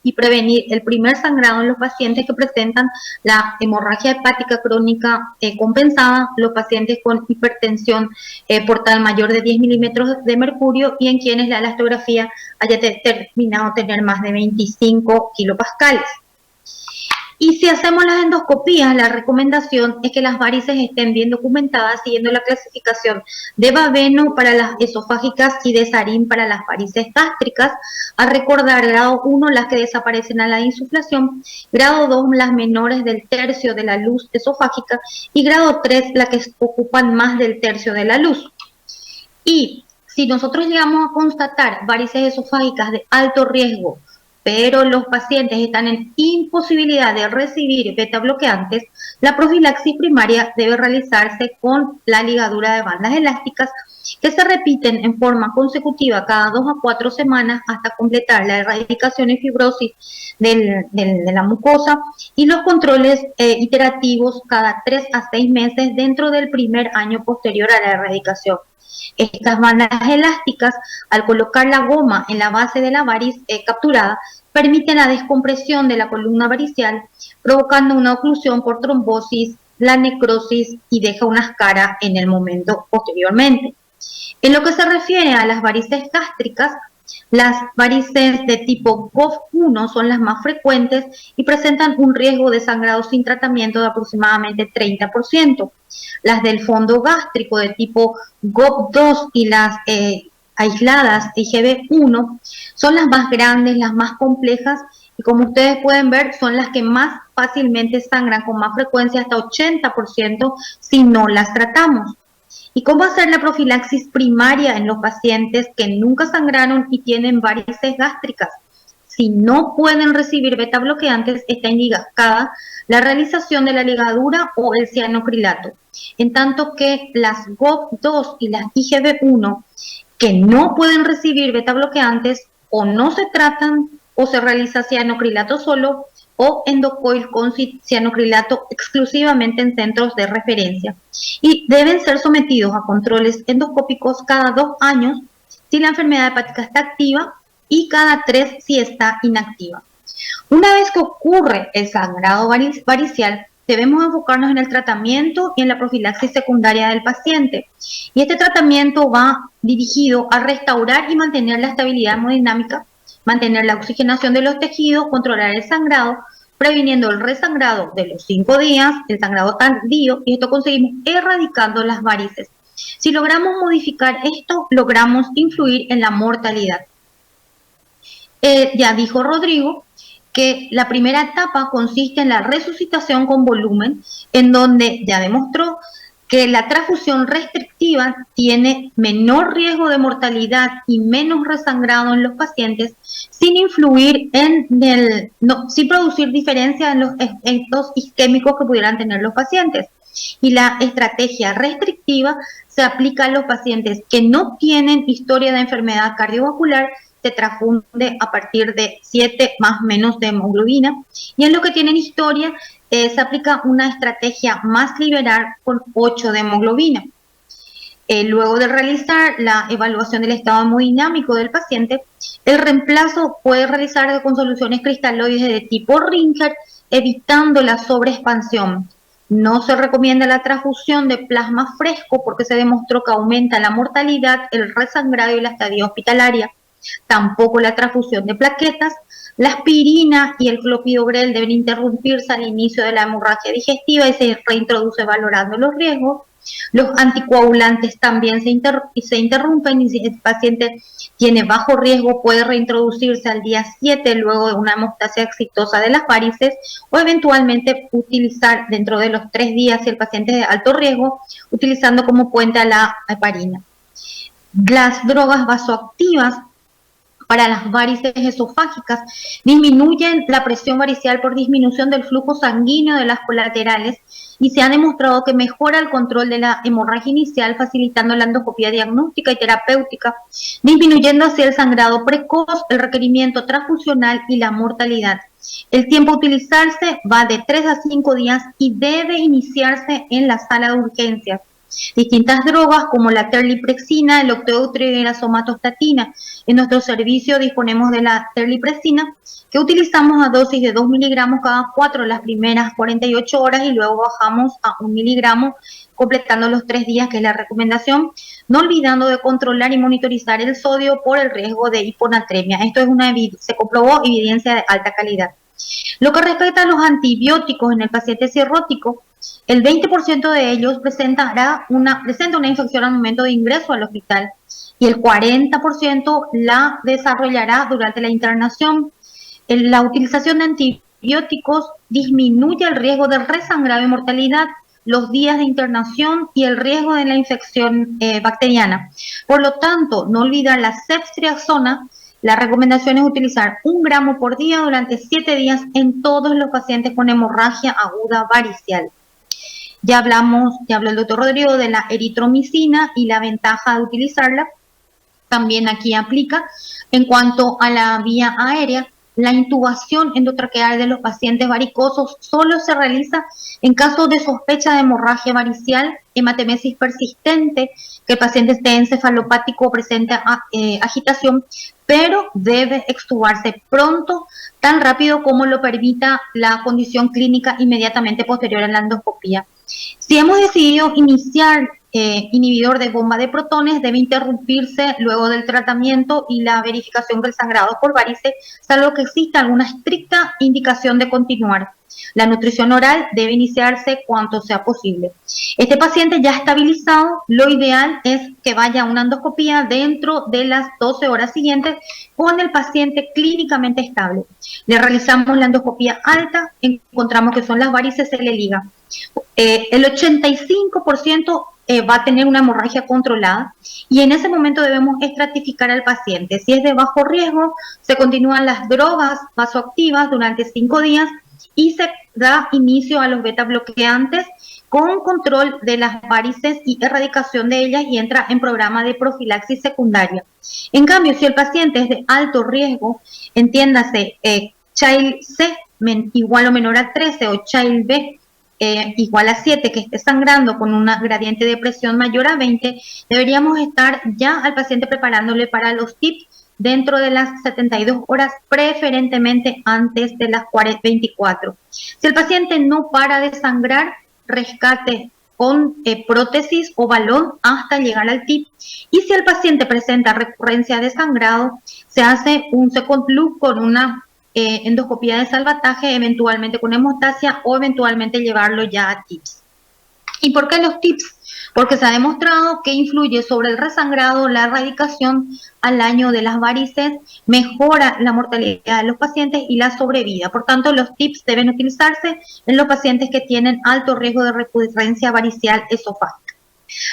y prevenir el primer sangrado en los pacientes que presentan la hemorragia hepática crónica compensada, los pacientes con hipertensión portal mayor de 10 milímetros de mercurio y en quienes la elastografía haya determinado tener más de 25 kilopascales. Y si hacemos las endoscopías, la recomendación es que las varices estén bien documentadas siguiendo la clasificación de Baveno para las esofágicas y de Sarin para las varices gástricas. A recordar, grado 1, las que desaparecen a la insuflación, grado 2, las menores del tercio de la luz esofágica y grado 3, las que ocupan más del tercio de la luz. Y si nosotros llegamos a constatar varices esofágicas de alto riesgo, pero los pacientes están en imposibilidad de recibir beta bloqueantes, la profilaxis primaria debe realizarse con la ligadura de bandas elásticas que se repiten en forma consecutiva cada 2 a 4 semanas hasta completar la erradicación y fibrosis de la mucosa y los controles iterativos cada 3 a 6 meses dentro del primer año posterior a la erradicación. Estas bandas elásticas, al colocar la goma en la base de la variz capturada, permiten la descompresión de la columna varicial, provocando una oclusión por trombosis, la necrosis y deja una escara en el momento posteriormente. En lo que se refiere a las varices gástricas, las varices de tipo GOV1 son las más frecuentes y presentan un riesgo de sangrado sin tratamiento de aproximadamente 30%. Las del fondo gástrico de tipo GOV2 y las aisladas IgB1 son las más grandes, las más complejas y como ustedes pueden ver son las que más fácilmente sangran con más frecuencia, hasta 80% si no las tratamos. ¿Y cómo hacer la profilaxis primaria en los pacientes que nunca sangraron y tienen varices gástricas? Si no pueden recibir beta bloqueantes, está indicada la realización de la ligadura o el cianocrilato. En tanto que las GOV2 y las IgB1 que no pueden recibir beta bloqueantes o no se tratan o se realiza cianocrilato solo o endocoil con cianocrilato exclusivamente en centros de referencia y deben ser sometidos a controles endoscópicos cada 2 años si la enfermedad hepática está activa y cada 3 si está inactiva. Una vez que ocurre el sangrado varicial, debemos enfocarnos en el tratamiento y en la profilaxis secundaria del paciente. Y este tratamiento va dirigido a restaurar y mantener la estabilidad hemodinámica, mantener la oxigenación de los tejidos, controlar el sangrado, previniendo el resangrado de los 5 días, el sangrado tardío, y esto conseguimos erradicando las varices. Si logramos modificar esto, logramos influir en la mortalidad. Ya dijo Rodrigo que la primera etapa consiste en la resucitación con volumen, en donde ya demostró que la transfusión restrictiva tiene menor riesgo de mortalidad y menos resangrado en los pacientes, sin influir sin producir diferencia en los efectos isquémicos que pudieran tener los pacientes. Y la estrategia restrictiva se aplica a los pacientes que no tienen historia de enfermedad cardiovascular, se transfunde a partir de 7 más menos de hemoglobina, y en los que tienen historia se aplica una estrategia más liberal con 8 de hemoglobina. Luego de realizar la evaluación del estado hemodinámico del paciente, el reemplazo puede realizarse con soluciones cristaloides de tipo Rinker, evitando la sobreexpansión. No se recomienda la transfusión de plasma fresco porque se demostró que aumenta la mortalidad, el resangrado y la estadía hospitalaria. Tampoco la transfusión de plaquetas. La aspirina y el clopidogrel deben interrumpirse al inicio de la hemorragia digestiva y se reintroduce valorando los riesgos. Los anticoagulantes también se interrumpen, y si el paciente tiene bajo riesgo puede reintroducirse al día 7 luego de una hemostasia exitosa de las varices, o eventualmente utilizar dentro de los 3 días si el paciente es de alto riesgo, utilizando como puente a la heparina. Las drogas vasoactivas para las varices esofágicas disminuyen la presión varicial por disminución del flujo sanguíneo de las colaterales, y se ha demostrado que mejora el control de la hemorragia inicial, facilitando la endoscopia diagnóstica y terapéutica, disminuyendo así el sangrado precoz, el requerimiento transfusional y la mortalidad. El tiempo a utilizarse va de 3 a 5 días y debe iniciarse en la sala de urgencias. Distintas drogas como la terliprexina, el octeutril y la somatostatina. En nuestro servicio disponemos de la terliprexina, que utilizamos a dosis de 2 miligramos cada 4 las primeras 48 horas y luego bajamos a 1 miligramo completando los 3 días, que es la recomendación, no olvidando de controlar y monitorizar el sodio por el riesgo de hiponatremia. Esto es se comprobó evidencia de alta calidad. Lo que respecta a los antibióticos en el paciente cirrótico, el 20% de ellos presenta una infección al momento de ingreso al hospital y el 40% la desarrollará durante la internación. La utilización de antibióticos disminuye el riesgo de resangrado y mortalidad, los días de internación y el riesgo de la infección bacteriana. Por lo tanto, no olvidar la ceftriaxona. La recomendación es utilizar 1 gramo por día durante 7 días en todos los pacientes con hemorragia aguda varicial. Ya habló el doctor Rodrigo de la eritromicina y la ventaja de utilizarla. También aquí aplica. En cuanto a la vía aérea, la intubación endotraqueal de los pacientes varicosos solo se realiza en caso de sospecha de hemorragia varicial, hematemesis persistente, que el paciente esté encefalopático o presente agitación, pero debe extubarse pronto, tan rápido como lo permita la condición clínica inmediatamente posterior a la endoscopía. Si hemos decidido iniciar inhibidor de bomba de protones, debe interrumpirse luego del tratamiento y la verificación del sangrado por varices, salvo que exista alguna estricta indicación de continuar. La nutrición oral debe iniciarse cuanto sea posible. Este paciente ya estabilizado, lo ideal es que vaya a una endoscopía dentro de las 12 horas siguientes con el paciente clínicamente estable. Le realizamos la endoscopía alta, encontramos que son las varices, se le liga. El 85% va a tener una hemorragia controlada, y en ese momento debemos estratificar al paciente. Si es de bajo riesgo, se continúan las drogas vasoactivas durante 5 días y se da inicio a los beta bloqueantes con control de las varices y erradicación de ellas, y entra en programa de profilaxis secundaria. En cambio, si el paciente es de alto riesgo, entiéndase Child C igual o menor a 13 o Child B igual a 7, que esté sangrando con una gradiente de presión mayor a 20, deberíamos estar ya al paciente preparándole para los TIPS dentro de las 72 horas, preferentemente antes de las 24. Si el paciente no para de sangrar, rescate con prótesis o balón hasta llegar al TIP. Y si el paciente presenta recurrencia de sangrado, se hace un second look con una endoscopía de salvataje, eventualmente con hemostasia, o eventualmente llevarlo ya a TIPS. ¿Y por qué los TIPS? Porque se ha demostrado que influye sobre el resangrado, la erradicación al año de las varices, mejora la mortalidad de los pacientes y la sobrevida. Por tanto, los TIPS deben utilizarse en los pacientes que tienen alto riesgo de recurrencia varicial esofágica.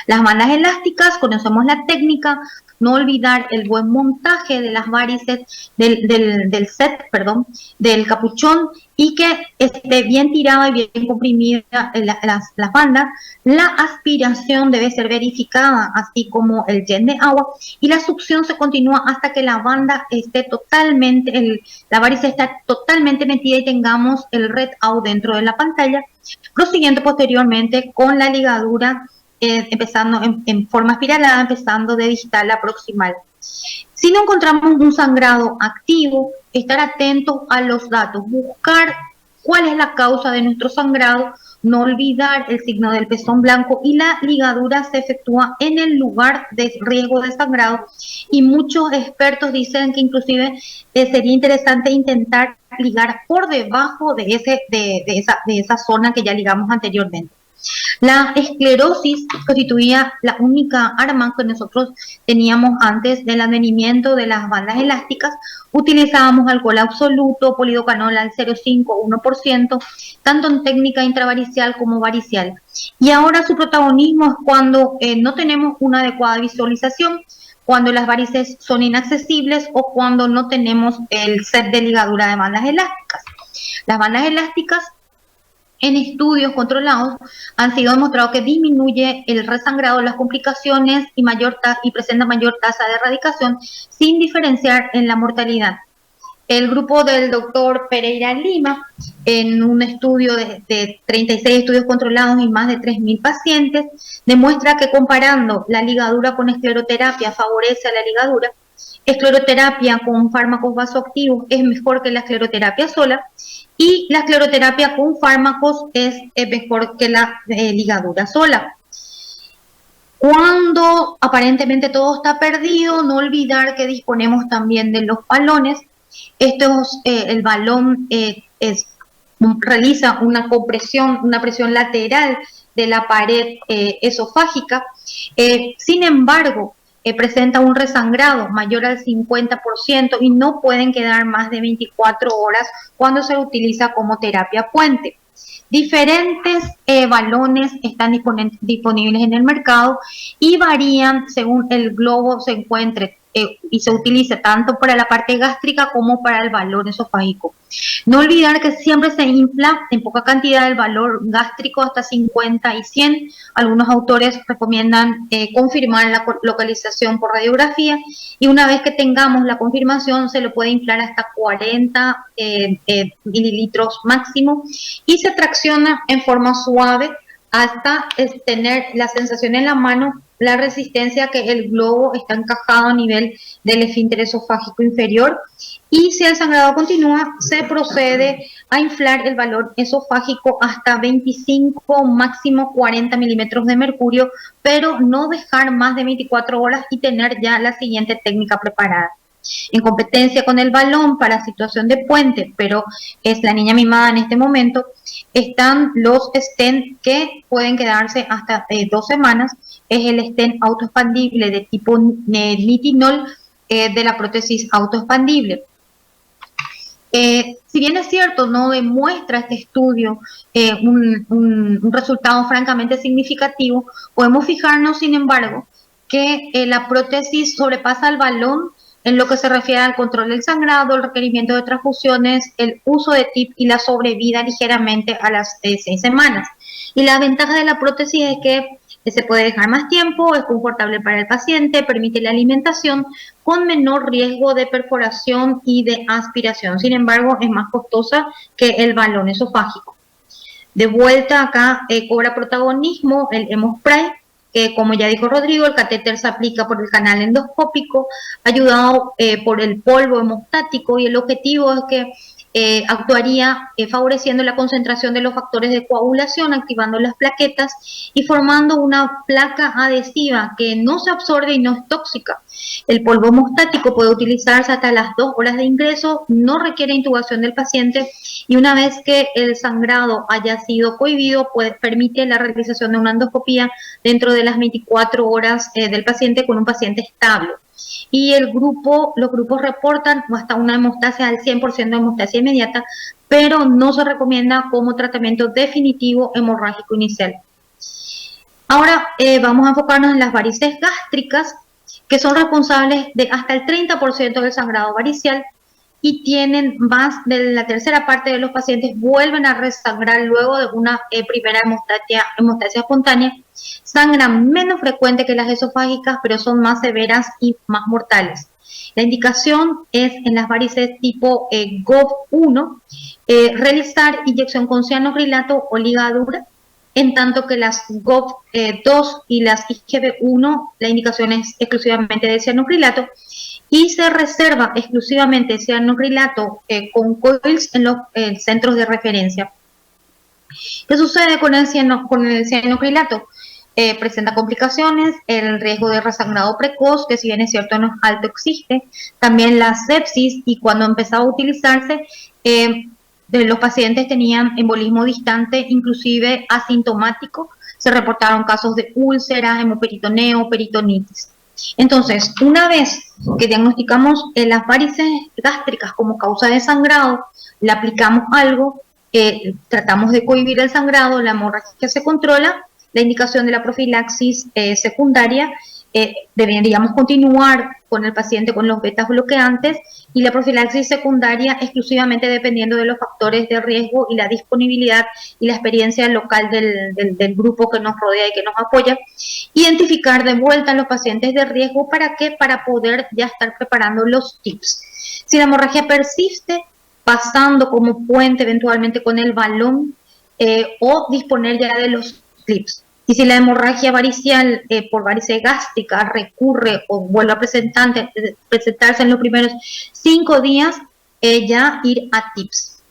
Las bandas elásticas, conocemos la técnica, no olvidar el buen montaje de las varices del set, del capuchón, y que esté bien tirada y bien comprimida las bandas. La aspiración debe ser verificada, así como el jet de agua, y la succión se continúa hasta que la banda esté totalmente, la varice está totalmente metida y tengamos el red out dentro de la pantalla, prosiguiendo posteriormente con la ligadura, empezando en forma espiralada, empezando de distal a proximal. Si no encontramos un sangrado activo, estar atentos a los datos, buscar cuál es la causa de nuestro sangrado, no olvidar el signo del pezón blanco, y la ligadura se efectúa en el lugar de riesgo de sangrado, y muchos expertos dicen que inclusive sería interesante intentar ligar por debajo de esa zona que ya ligamos anteriormente. La esclerosis constituía la única arma que nosotros teníamos antes del advenimiento de las bandas elásticas. Utilizábamos alcohol absoluto, polidocanol al 0,5-1%, tanto en técnica intravaricial como varicial. Y ahora su protagonismo es cuando no tenemos una adecuada visualización, cuando las varices son inaccesibles o cuando no tenemos el set de ligadura de bandas elásticas. Las bandas elásticas, en estudios controlados, han sido demostrado que disminuye el resangrado, las complicaciones y presenta mayor tasa de erradicación, sin diferenciar en la mortalidad. El grupo del doctor Pereira Lima, en un estudio de 36 estudios controlados y más de 3.000 pacientes, demuestra que comparando la ligadura con escleroterapia favorece a la ligadura. Escleroterapia con fármacos vasoactivos es mejor que la escleroterapia sola, y la escleroterapia con fármacos es mejor que la ligadura sola. Cuando aparentemente todo está perdido, no olvidar que disponemos también de los balones. El balón realiza una compresión, una presión lateral de la pared esofágica. Sin embargo, presenta un resangrado mayor al 50% y no pueden quedar más de 24 horas cuando se utiliza como terapia puente. Diferentes balones están disponibles en el mercado y varían según el globo se encuentre y se utiliza tanto para la parte gástrica como para el balón esofágico. No olvidar que siempre se infla en poca cantidad el balón gástrico, hasta 50 y 100. Algunos autores recomiendan confirmar la localización por radiografía, y una vez que tengamos la confirmación se lo puede inflar hasta 40 mililitros máximo, y se tracciona en forma suave hasta tener la sensación en la mano, la resistencia que el globo está encajado a nivel del esfínter esofágico inferior. Y si el sangrado continúa, se procede a inflar el balón esofágico hasta 25, máximo 40 milímetros de mercurio, pero no dejar más de 24 horas y tener ya la siguiente técnica preparada. En competencia con el balón para situación de puente, pero es la niña mimada en este momento, están los stent que pueden quedarse hasta 2 semanas. Es el stent autoexpandible de tipo nitinol de la prótesis autoexpandible. Si bien es cierto, no demuestra este estudio un resultado francamente significativo, podemos fijarnos, sin embargo, que la prótesis sobrepasa al balón en lo que se refiere al control del sangrado, el requerimiento de transfusiones, el uso de TIP y la sobrevida ligeramente a las 6 semanas. Y la ventaja de la prótesis es que se puede dejar más tiempo, es confortable para el paciente, permite la alimentación con menor riesgo de perforación y de aspiración. Sin embargo, es más costosa que el balón esofágico. De vuelta acá cobra protagonismo el hemospray, que como ya dijo Rodrigo, el catéter se aplica por el canal endoscópico, ayudado por el polvo hemostático, y el objetivo es que actuaría favoreciendo la concentración de los factores de coagulación, activando las plaquetas y formando una placa adhesiva que no se absorbe y no es tóxica. El polvo hemostático puede utilizarse hasta las 2 horas de ingreso, no requiere intubación del paciente y una vez que el sangrado haya sido cohibido, permite la realización de una endoscopía dentro de las 24 horas del paciente con un paciente estable. Y los grupos reportan hasta una hemostasia al 100% de hemostasia inmediata, pero no se recomienda como tratamiento definitivo hemorrágico inicial. Ahora vamos a enfocarnos en las varices gástricas, que son responsables de hasta el 30% del sangrado varicial y tienen más de la tercera parte de los pacientes vuelven a resangrar luego de una primera hemostasia espontánea. Sangran menos frecuente que las esofágicas, pero son más severas y más mortales. La indicación es en las varices tipo GOV1 realizar inyección con cianocrilato o ligadura, en tanto que las GOV2 y las IgB1 la indicación es exclusivamente de cianocrilato y se reserva exclusivamente cianocrilato con coils en los centros de referencia. ¿Qué sucede con el cianocrilato? Presenta complicaciones, el riesgo de resangrado precoz, que si bien es cierto no es alto, existe, también la sepsis, y cuando empezaba a utilizarse, los pacientes tenían embolismo distante, inclusive asintomático, se reportaron casos de úlceras, hemoperitoneo, peritonitis. Entonces, una vez que diagnosticamos las varices gástricas como causa de sangrado, le aplicamos algo, tratamos de cohibir el sangrado, la hemorragia se controla, la indicación de la profilaxis secundaria, deberíamos continuar con el paciente con los betas bloqueantes y la profilaxis secundaria exclusivamente dependiendo de los factores de riesgo y la disponibilidad y la experiencia local del grupo que nos rodea y que nos apoya. Identificar de vuelta a los pacientes de riesgo, ¿para qué? Para poder ya estar preparando los tips. Si la hemorragia persiste, pasando como puente eventualmente con el balón o disponer ya de los clips. Y si la hemorragia varicial por varice gástrica recurre o vuelve a presentarse en los primeros 5 días, ya ir a tips.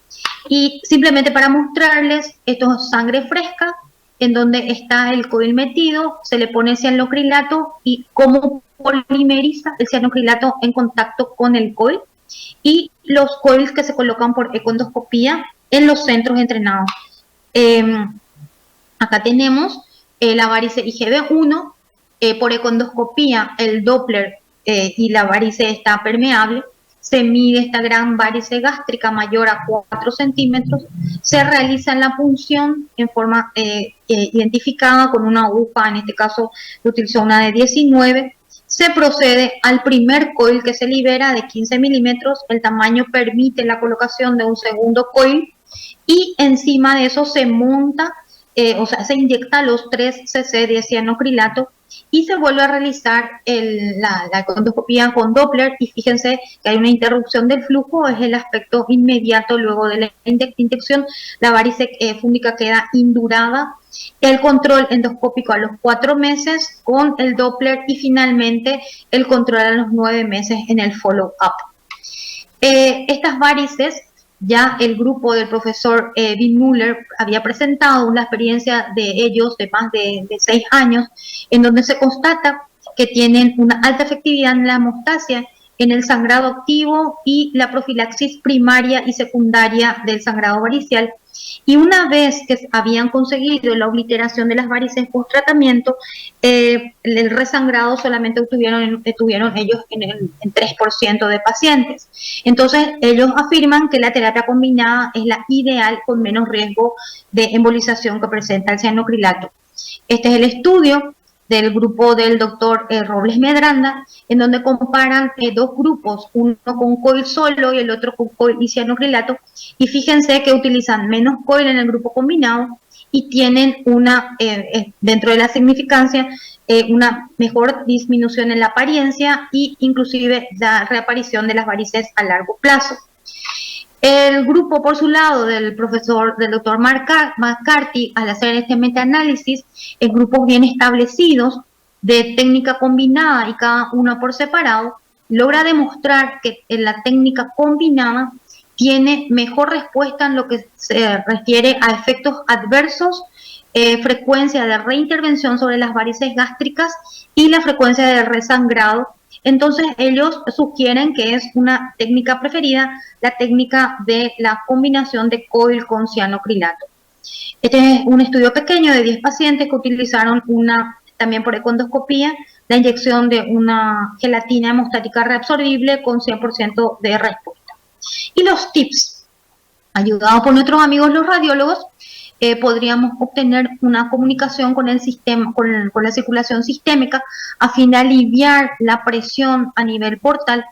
Y simplemente para mostrarles, esto es sangre fresca, en donde está el coil metido, se le pone cianocrilato y cómo polimeriza el cianocrilato en contacto con el coil, y los coils que se colocan por econdoscopía en los centros entrenados. Acá tenemos la varice IgB1, por econdoscopía el Doppler y la varice está permeable, se mide esta gran varice gástrica mayor a 4 centímetros, se realiza la punción en forma identificada con una aguja, en este caso se utilizó una de 19, se procede al primer coil que se libera de 15 milímetros, el tamaño permite la colocación de un segundo coil y encima de eso se monta, se inyecta los 3 cc de cianocrilato y se vuelve a realizar la econdoscopía con Doppler y fíjense que hay una interrupción del flujo, es el aspecto inmediato luego de la inyección, la varice fúngica queda indurada, el control endoscópico a los 4 meses con el Doppler y finalmente el control a los 9 meses en el follow-up. Estas varices, ya el grupo del profesor Windmüller había presentado una experiencia de ellos de más de 6 años, en donde se constata que tienen una alta efectividad en la hemostasia, en el sangrado activo y la profilaxis primaria y secundaria del sangrado varicial. Y una vez que habían conseguido la obliteración de las varices post tratamiento, el resangrado solamente tuvieron ellos en 3% de pacientes. Entonces ellos afirman que la terapia combinada es la ideal con menos riesgo de embolización que presenta el cianocrilato. Este es el estudio del grupo del doctor Robles Medranda, en donde comparan 2 grupos, uno con coil solo y el otro con coil y cianocrilato, y fíjense que utilizan menos coil en el grupo combinado y tienen una, dentro de la significancia, una mejor disminución en la apariencia e inclusive la reaparición de las varices a largo plazo. El grupo, por su lado, del doctor McCarthy, al hacer este metaanálisis en grupos bien establecidos de técnica combinada y cada uno por separado, logra demostrar que en la técnica combinada tiene mejor respuesta en lo que se refiere a efectos adversos, frecuencia de reintervención sobre las varices gástricas y la frecuencia de resangrado. Entonces ellos sugieren que es una técnica preferida, la técnica de la combinación de COIL con cianocrilato. Este es un estudio pequeño de 10 pacientes que utilizaron también por econdoscopía, la inyección de una gelatina hemostática reabsorbible con 100% de respuesta. Y los tips, ayudados por nuestros amigos los radiólogos, podríamos obtener una comunicación con el sistema, con la circulación sistémica a fin de aliviar la presión a nivel portal.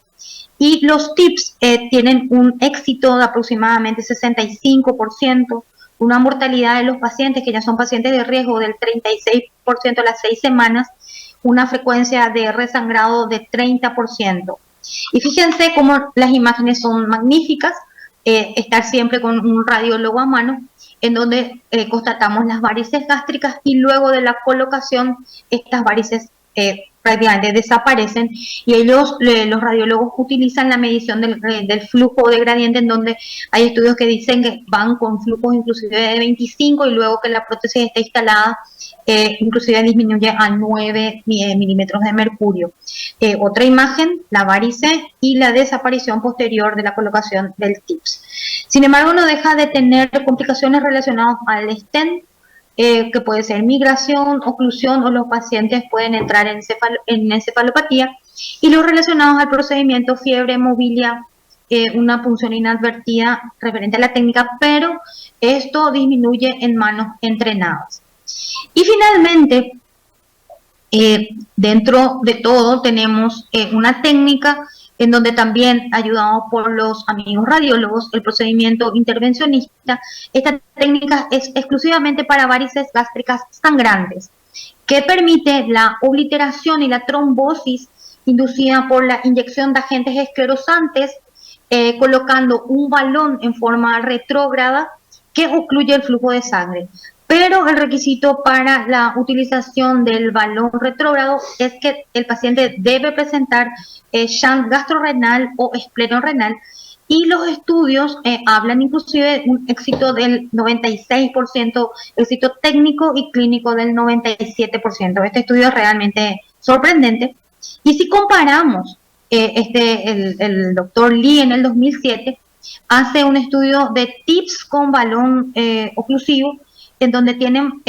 Y los tips tienen un éxito de aproximadamente 65%, una mortalidad de los pacientes que ya son pacientes de riesgo del 36% a las 6 semanas, una frecuencia de resangrado de 30%. Y fíjense cómo las imágenes son magníficas, estar siempre con un radiólogo a mano, en donde constatamos las varices gástricas y luego de la colocación estas varices prácticamente desaparecen, y ellos, los radiólogos, utilizan la medición del flujo de gradiente, en donde hay estudios que dicen que van con flujos inclusive de 25 y luego que la prótesis está instalada inclusive disminuye a 9 milímetros de mercurio. Otra imagen, la varice y la desaparición posterior de la colocación del TIPS. Sin embargo, no deja de tener complicaciones relacionadas al stent, que puede ser migración, oclusión, o los pacientes pueden entrar en encefalopatía, y los relacionados al procedimiento, fiebre, mobilia, una punción inadvertida referente a la técnica, pero esto disminuye en manos entrenadas. Y finalmente, dentro de todo tenemos una técnica en donde también, ayudado por los amigos radiólogos, el procedimiento intervencionista. Esta técnica es exclusivamente para varices gástricas sangrantes, que permite la obliteración y la trombosis inducida por la inyección de agentes esclerosantes, colocando un balón en forma retrógrada que ocluye el flujo de sangre. Pero el requisito para la utilización del balón retrógrado es que el paciente debe presentar shunt gastrorenal o esplenorenal, y los estudios hablan inclusive de un éxito del 96%, éxito técnico y clínico del 97%. Este estudio es realmente sorprendente. Y si comparamos, el doctor Lee en el 2007 hace un estudio de TIPS con balón oclusivo, en donde tienen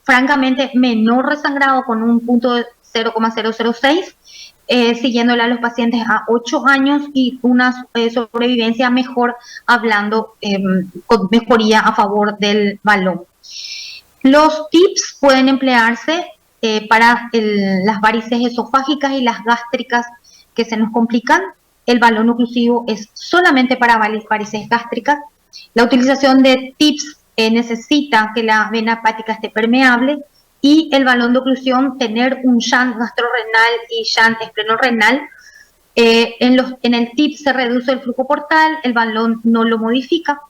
francamente menor resangrado con un punto de 0,006, siguiéndole a los pacientes a 8 años y una sobrevivencia mejor, hablando con mejoría a favor del balón. Los TIPS pueden emplearse para las varices esofágicas y las gástricas que se nos complican. El balón oclusivo es solamente para varices gástricas. La utilización de TIPS necesita que la vena hepática esté permeable, y el balón de oclusión tener un shunt gastrorenal y shunt esplenorenal. En el TIP se reduce el flujo portal, el balón no lo modifica.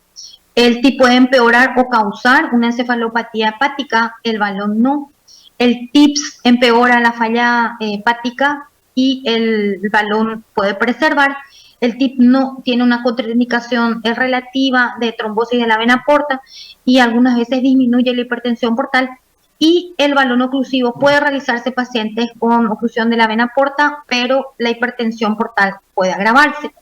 El TIP puede empeorar o causar una encefalopatía hepática, el balón no. El TIPS empeora la falla hepática y el balón puede preservar. El TIP no tiene una contraindicación relativa de trombosis de la vena porta, y algunas veces disminuye la hipertensión portal. Y el balón oclusivo puede realizarse en pacientes con oclusión de la vena porta, pero la hipertensión portal puede agravarse.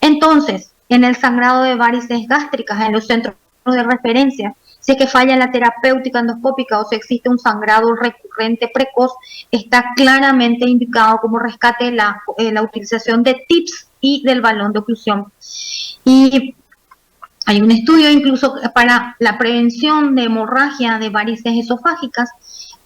Entonces, en el sangrado de varices gástricas, en los centros de referencia, si es que falla la terapéutica endoscópica o si existe un sangrado recurrente precoz, está claramente indicado como rescate la utilización de TIPS y del balón de oclusión. Y hay un estudio incluso para la prevención de hemorragia de varices esofágicas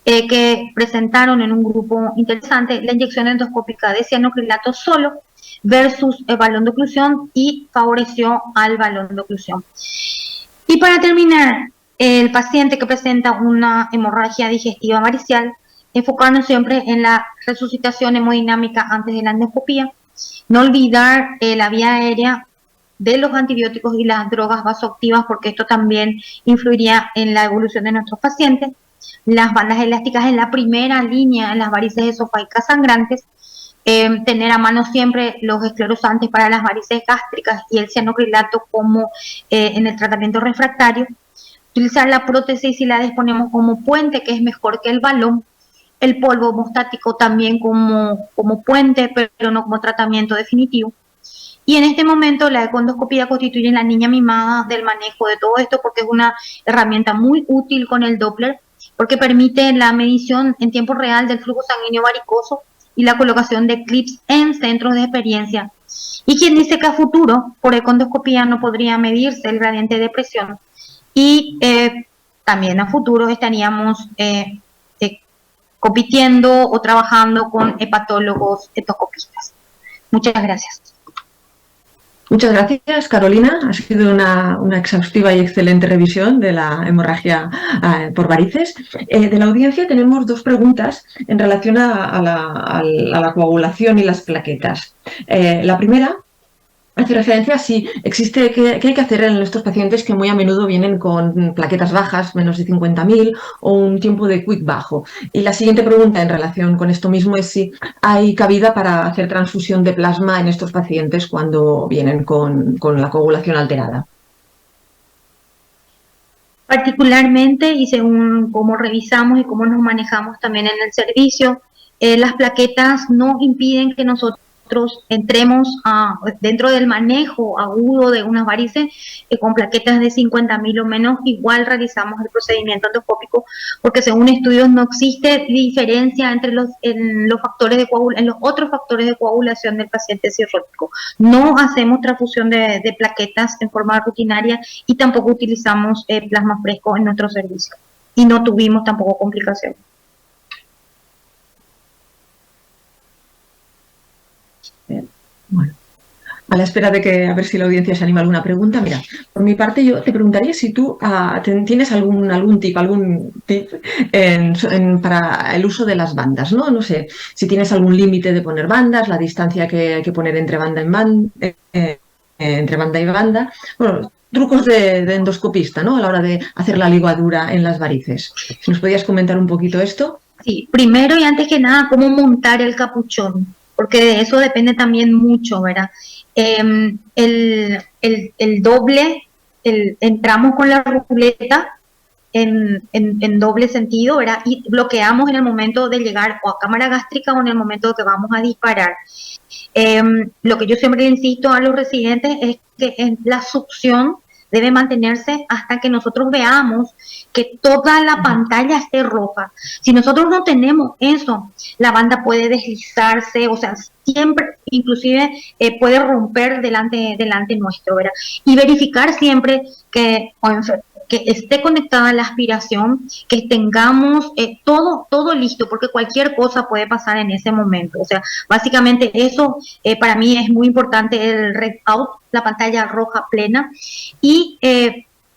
que presentaron en un grupo interesante la inyección endoscópica de cianocrilato solo versus el balón de oclusión, y favoreció al balón de oclusión. Y para terminar, el paciente que presenta una hemorragia digestiva varicial, enfocarnos siempre en la resucitación hemodinámica antes de la endoscopía, no olvidar la vía aérea de los antibióticos y las drogas vasoactivas, porque esto también influiría en la evolución de nuestros pacientes. Las bandas elásticas en la primera línea en las varices esofágicas sangrantes, tener a mano siempre los esclerosantes para las varices gástricas y el cianocrilato como en el tratamiento refractario, utilizar la prótesis si la disponemos como puente, que es mejor que el balón, el polvo hemostático también como puente, pero no como tratamiento definitivo. Y en este momento la econdoscopía constituye la niña mimada del manejo de todo esto, porque es una herramienta muy útil con el Doppler, porque permite la medición en tiempo real del flujo sanguíneo varicoso y la colocación de clips en centros de experiencia. Y quien dice que a futuro, por econdoscopía, no podría medirse el gradiente de presión. Y también a futuro estaríamos compitiendo o trabajando con hepatólogos endoscopistas. Muchas gracias. Muchas gracias, Carolina. Ha sido una exhaustiva y excelente revisión de la hemorragia por varices. De la audiencia tenemos dos preguntas en relación a la coagulación y las plaquetas. La primera hace referencia a si existe, qué hay que hacer en estos pacientes que muy a menudo vienen con plaquetas bajas, menos de 50.000, o un tiempo de quick bajo. Y la siguiente pregunta en relación con esto mismo es si hay cabida para hacer transfusión de plasma en estos pacientes cuando vienen con la coagulación alterada. Particularmente, y según cómo revisamos y cómo nos manejamos también en el servicio, las plaquetas no impiden que nosotros entremos dentro del manejo agudo de unas varices con plaquetas de 50.000 o menos. Igual realizamos el procedimiento endoscópico, porque según estudios no existe diferencia entre los otros factores de coagulación del paciente cirrótico. No hacemos transfusión de plaquetas en forma rutinaria y tampoco utilizamos plasma fresco en nuestro servicio, y no tuvimos tampoco complicaciones. Bueno, a la espera de a ver si la audiencia se anima a alguna pregunta. Mira, por mi parte yo te preguntaría si tú tienes algún tip para el uso de las bandas, ¿no? No sé, si tienes algún límite de poner bandas, la distancia que hay que poner entre banda y banda. Bueno, trucos de endoscopista, ¿no? A la hora de hacer la ligadura en las varices. Si nos podías comentar un poquito esto. Sí, primero y antes que nada, cómo montar el capuchón, porque de eso depende también mucho, ¿verdad? El doble, entramos con la ruleta en doble sentido, ¿verdad? Y bloqueamos en el momento de llegar o a cámara gástrica o en el momento que vamos a disparar. Lo que yo siempre insisto a los residentes es que la succión debe mantenerse hasta que nosotros veamos que toda la pantalla esté roja. Si nosotros no tenemos eso, la banda puede deslizarse, o sea, siempre, inclusive puede romper delante nuestro, ¿verdad? Y verificar siempre que esté conectada la aspiración, que tengamos todo listo, porque cualquier cosa puede pasar en ese momento. O sea, básicamente eso para mí es muy importante, el red out, la pantalla roja plena, y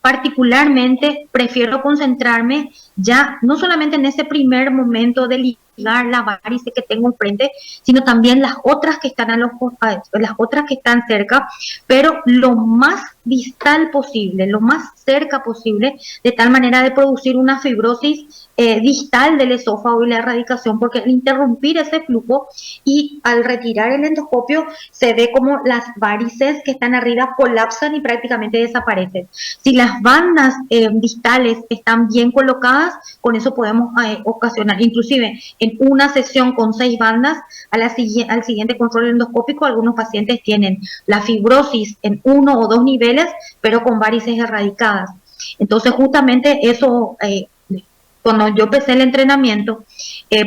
particularmente prefiero concentrarme ya no solamente en ese primer momento de ligar la varice que tengo enfrente, sino también las otras que están las otras que están cerca, pero lo más distal posible, lo más cerca posible, de tal manera de producir una fibrosis distal del esófago y la erradicación, porque al interrumpir ese flujo y al retirar el endoscopio se ve como las varices que están arriba colapsan y prácticamente desaparecen. Si las bandas distales están bien colocadas, con eso podemos ocasionar, inclusive en una sesión con 6 bandas, al siguiente control endoscópico, algunos pacientes tienen la fibrosis en 1 o 2 niveles, pero con varices erradicadas. Entonces, justamente eso, cuando yo empecé el entrenamiento,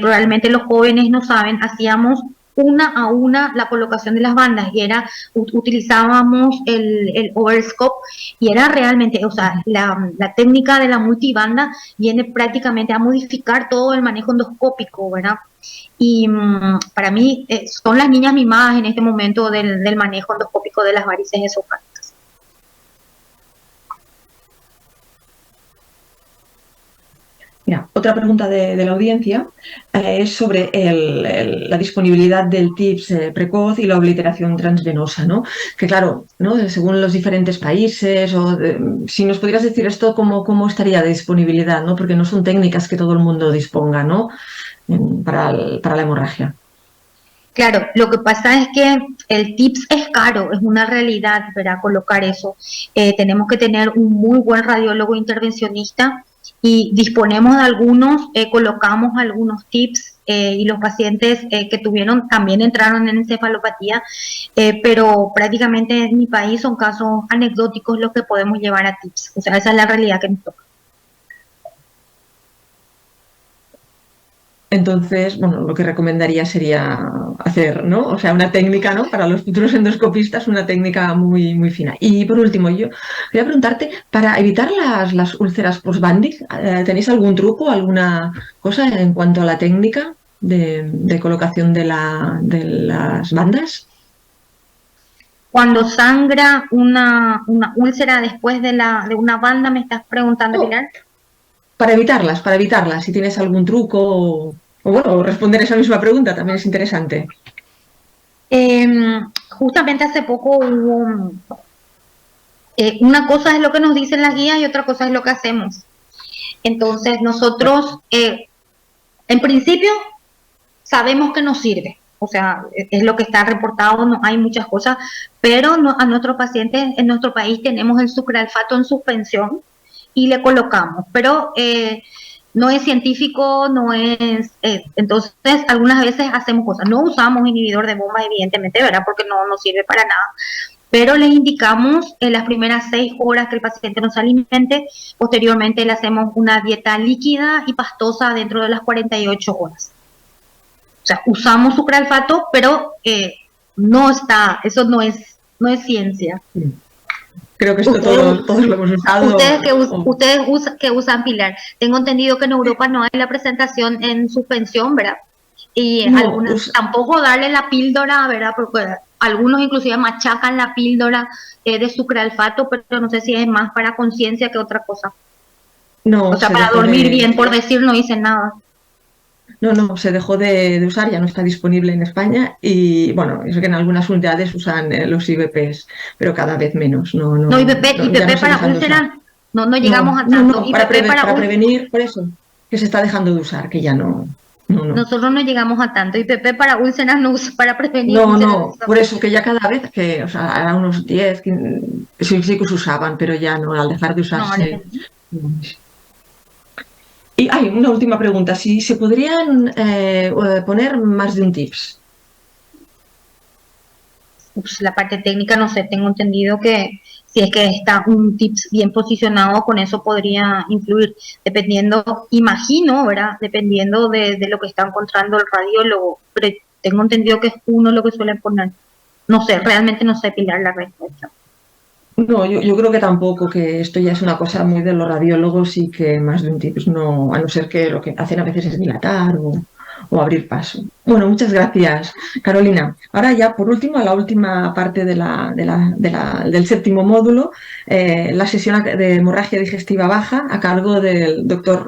probablemente los jóvenes no saben, hacíamos una a una la colocación de las bandas, y utilizábamos el overscope, y era realmente, o sea, la técnica de la multibanda viene prácticamente a modificar todo el manejo endoscópico, ¿verdad? Y para mí son las niñas mimadas en este momento del manejo endoscópico de las varices esofágicas. Mira, otra pregunta de la audiencia es sobre la disponibilidad del TIPS precoz y la obliteración transvenosa, ¿no? Que claro, ¿no? Según los diferentes países, si nos pudieras decir esto, ¿cómo estaría de disponibilidad, ¿no? Porque no son técnicas que todo el mundo disponga, ¿no? Para la hemorragia. Claro, lo que pasa es que el TIPS es caro, es una realidad, ¿verdad? Colocar eso. Tenemos que tener un muy buen radiólogo intervencionista y disponemos de algunos, colocamos algunos TIPS y los pacientes que tuvieron también entraron en encefalopatía, pero prácticamente en mi país son casos anecdóticos los que podemos llevar a TIPS. O sea, esa es la realidad que nos toca. Entonces, bueno, lo que recomendaría sería hacer, ¿no? O sea, una técnica, ¿no? Para los futuros endoscopistas, una técnica muy, muy fina. Y por último, yo quería preguntarte, para evitar las úlceras post-Bandig, ¿tenéis algún truco, alguna cosa en cuanto a la técnica de colocación de las bandas? Cuando sangra una úlcera después de una banda, ¿me estás preguntando, No, Pilar? para evitarlas, si tienes algún truco o bueno, responder esa misma pregunta también es interesante. Justamente hace poco hubo una cosa es lo que nos dicen las guías y otra cosa es lo que hacemos. Entonces nosotros, en principio, sabemos que nos sirve. O sea, es lo que está reportado, no hay muchas cosas, pero no, a nuestros pacientes en nuestro país tenemos el sucralfato en suspensión y le colocamos, pero no es científico, no es... entonces, algunas veces hacemos cosas. No usamos inhibidor de bomba, evidentemente, ¿verdad? Porque no nos sirve para nada. Pero les indicamos en las primeras 6 horas que el paciente nos alimente, posteriormente le hacemos una dieta líquida y pastosa dentro de las 48 horas. O sea, usamos sucralfato, pero no está, eso no es ciencia. Creo que esto todos lo hemos usado. Ustedes que usan Pilar, tengo entendido que en Europa no hay la presentación en suspensión, ¿verdad? Y No, tampoco darle la píldora, ¿verdad? Porque algunos inclusive machacan la píldora de sucralfato, pero no sé si es más para conciencia que otra cosa. No, o sea, para dormir bien, por decir, no dicen nada. No, se dejó de usar, ya no está disponible en España y bueno, eso que en algunas unidades usan los IVPs, pero cada vez menos. No, IVP para úlceras, no llegamos a tanto. No, para prevenir, por eso, que se está dejando de usar, que ya no. Nosotros no llegamos a tanto. IPP para úlceras no usa para prevenir. No, por eso que ya cada vez, que o sea, era unos 10, 15, sí que se usaban, pero ya no, al dejar de usarse. Y hay una última pregunta, si se podrían poner más de un tips. La parte técnica, no sé, tengo entendido que si es que está un tips bien posicionado, con eso podría influir, dependiendo, imagino, ¿verdad? Dependiendo de lo que está encontrando el radiólogo, pero tengo entendido que es uno lo que suelen poner. No sé, realmente no sé, Pilar, la respuesta. No, yo creo que tampoco, que esto ya es una cosa muy de los radiólogos y que más de un tips no, a no ser que lo que hacen a veces es dilatar o abrir paso. Bueno, muchas gracias, Carolina. Ahora ya, por último, a la última parte del séptimo módulo, la sesión de hemorragia digestiva baja a cargo del doctor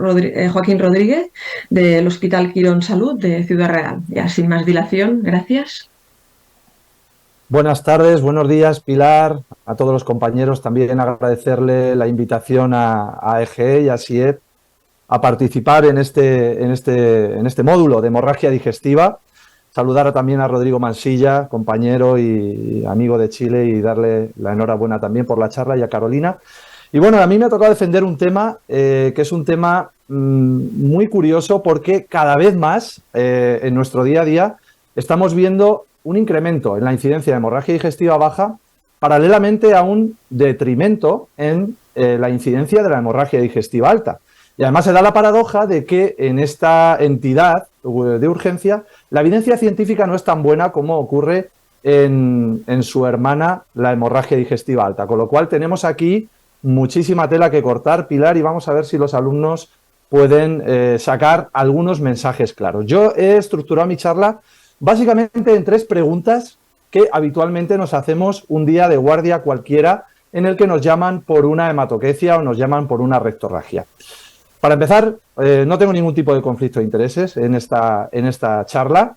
Joaquín Rodríguez del Hospital Quirón Salud de Ciudad Real. Ya sin más dilación, gracias. Buenas tardes, buenos días, Pilar, a todos los compañeros. También agradecerle la invitación a EGE y a SIEP a participar en este módulo de hemorragia digestiva. Saludar también a Rodrigo Mansilla, compañero y amigo de Chile, y darle la enhorabuena también por la charla, y a Carolina. Y bueno, a mí me ha tocado defender un tema que es un tema muy curioso, porque cada vez más en nuestro día a día estamos viendo un incremento en la incidencia de hemorragia digestiva baja, paralelamente a un detrimento en la incidencia de la hemorragia digestiva alta. Y además se da la paradoja de que en esta entidad de urgencia la evidencia científica no es tan buena como ocurre en su hermana, la hemorragia digestiva alta. Con lo cual tenemos aquí muchísima tela que cortar, Pilar, y vamos a ver si los alumnos pueden sacar algunos mensajes claros. Yo he estructurado mi charla básicamente en 3 preguntas que habitualmente nos hacemos un día de guardia cualquiera en el que nos llaman por una hematoquecia o nos llaman por una rectorragia. Para empezar, no tengo ningún tipo de conflicto de intereses en esta charla,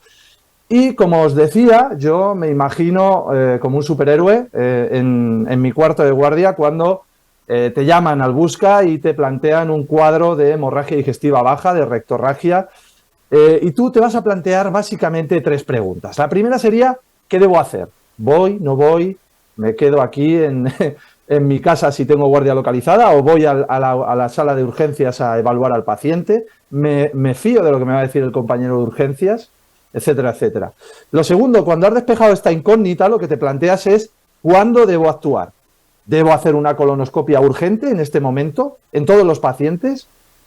y como os decía, yo me imagino como un superhéroe en mi cuarto de guardia cuando te llaman al busca y te plantean un cuadro de hemorragia digestiva baja, de rectorragia, Y tú te vas a plantear básicamente 3 preguntas. La primera sería, ¿qué debo hacer? ¿Voy? ¿No voy? ¿Me quedo aquí en mi casa si tengo guardia localizada? ¿O voy a la sala de urgencias a evaluar al paciente? ¿Me fío de lo que me va a decir el compañero de urgencias? Etcétera, etcétera. Lo segundo, cuando has despejado esta incógnita, lo que te planteas es, ¿cuándo debo actuar? ¿Debo hacer una colonoscopia urgente en este momento, en todos los pacientes?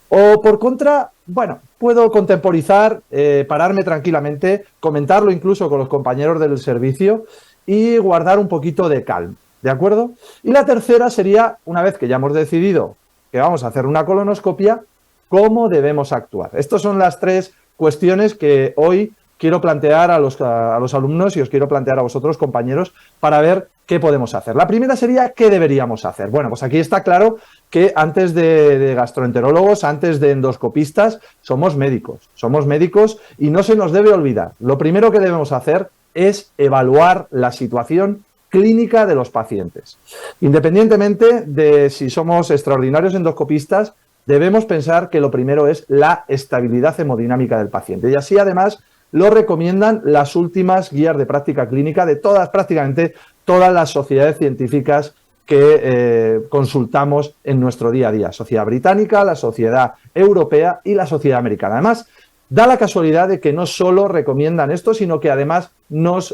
O por contra, bueno, puedo contemporizar, pararme tranquilamente, comentarlo incluso con los compañeros del servicio y guardar un poquito de calma, ¿de acuerdo? Y la tercera sería, una vez que ya hemos decidido que vamos a hacer una colonoscopia, ¿cómo debemos actuar? Estas son las 3 cuestiones que hoy quiero plantear a los alumnos y os quiero plantear a vosotros, compañeros, para ver qué podemos hacer. La primera sería, ¿qué deberíamos hacer? Bueno, pues aquí está claro que antes de gastroenterólogos, antes de endoscopistas, somos médicos y no se nos debe olvidar. Lo primero que debemos hacer es evaluar la situación clínica de los pacientes. Independientemente de si somos extraordinarios endoscopistas, debemos pensar que lo primero es la estabilidad hemodinámica del paciente. Y así, además, lo recomiendan las últimas guías de práctica clínica de prácticamente todas las sociedades científicas que consultamos en nuestro día a día. Sociedad británica, la Sociedad Europea y la Sociedad Americana. Además, da la casualidad de que no solo recomiendan esto, sino que además nos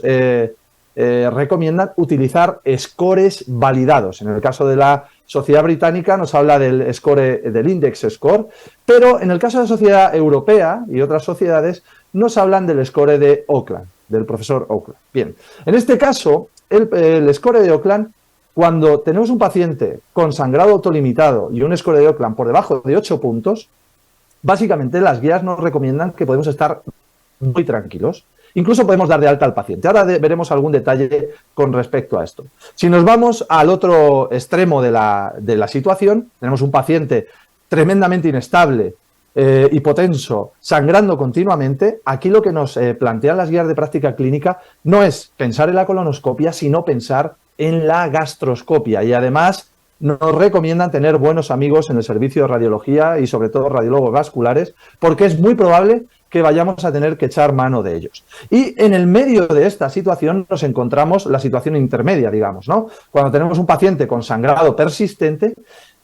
recomiendan utilizar scores validados. En el caso de la Sociedad Británica nos habla del score, del Index Score, pero en el caso de la Sociedad Europea y otras sociedades nos hablan del score de Auckland, del profesor Auckland. Bien, en este caso, el score de Auckland, cuando tenemos un paciente con sangrado autolimitado y un score de Auckland por debajo de 8 puntos, básicamente las guías nos recomiendan que podemos estar muy tranquilos. Incluso podemos dar de alta al paciente. Ahora veremos algún detalle con respecto a esto. Si nos vamos al otro extremo de la situación, tenemos un paciente tremendamente inestable, hipotenso, sangrando continuamente. Aquí lo que nos plantean las guías de práctica clínica no es pensar en la colonoscopia, sino pensar en la gastroscopia. Y además nos recomiendan tener buenos amigos en el servicio de radiología y sobre todo radiólogos vasculares, porque es muy probable que vayamos a tener que echar mano de ellos. Y en el medio de esta situación nos encontramos la situación intermedia, digamos, ¿no? Cuando tenemos un paciente con sangrado persistente,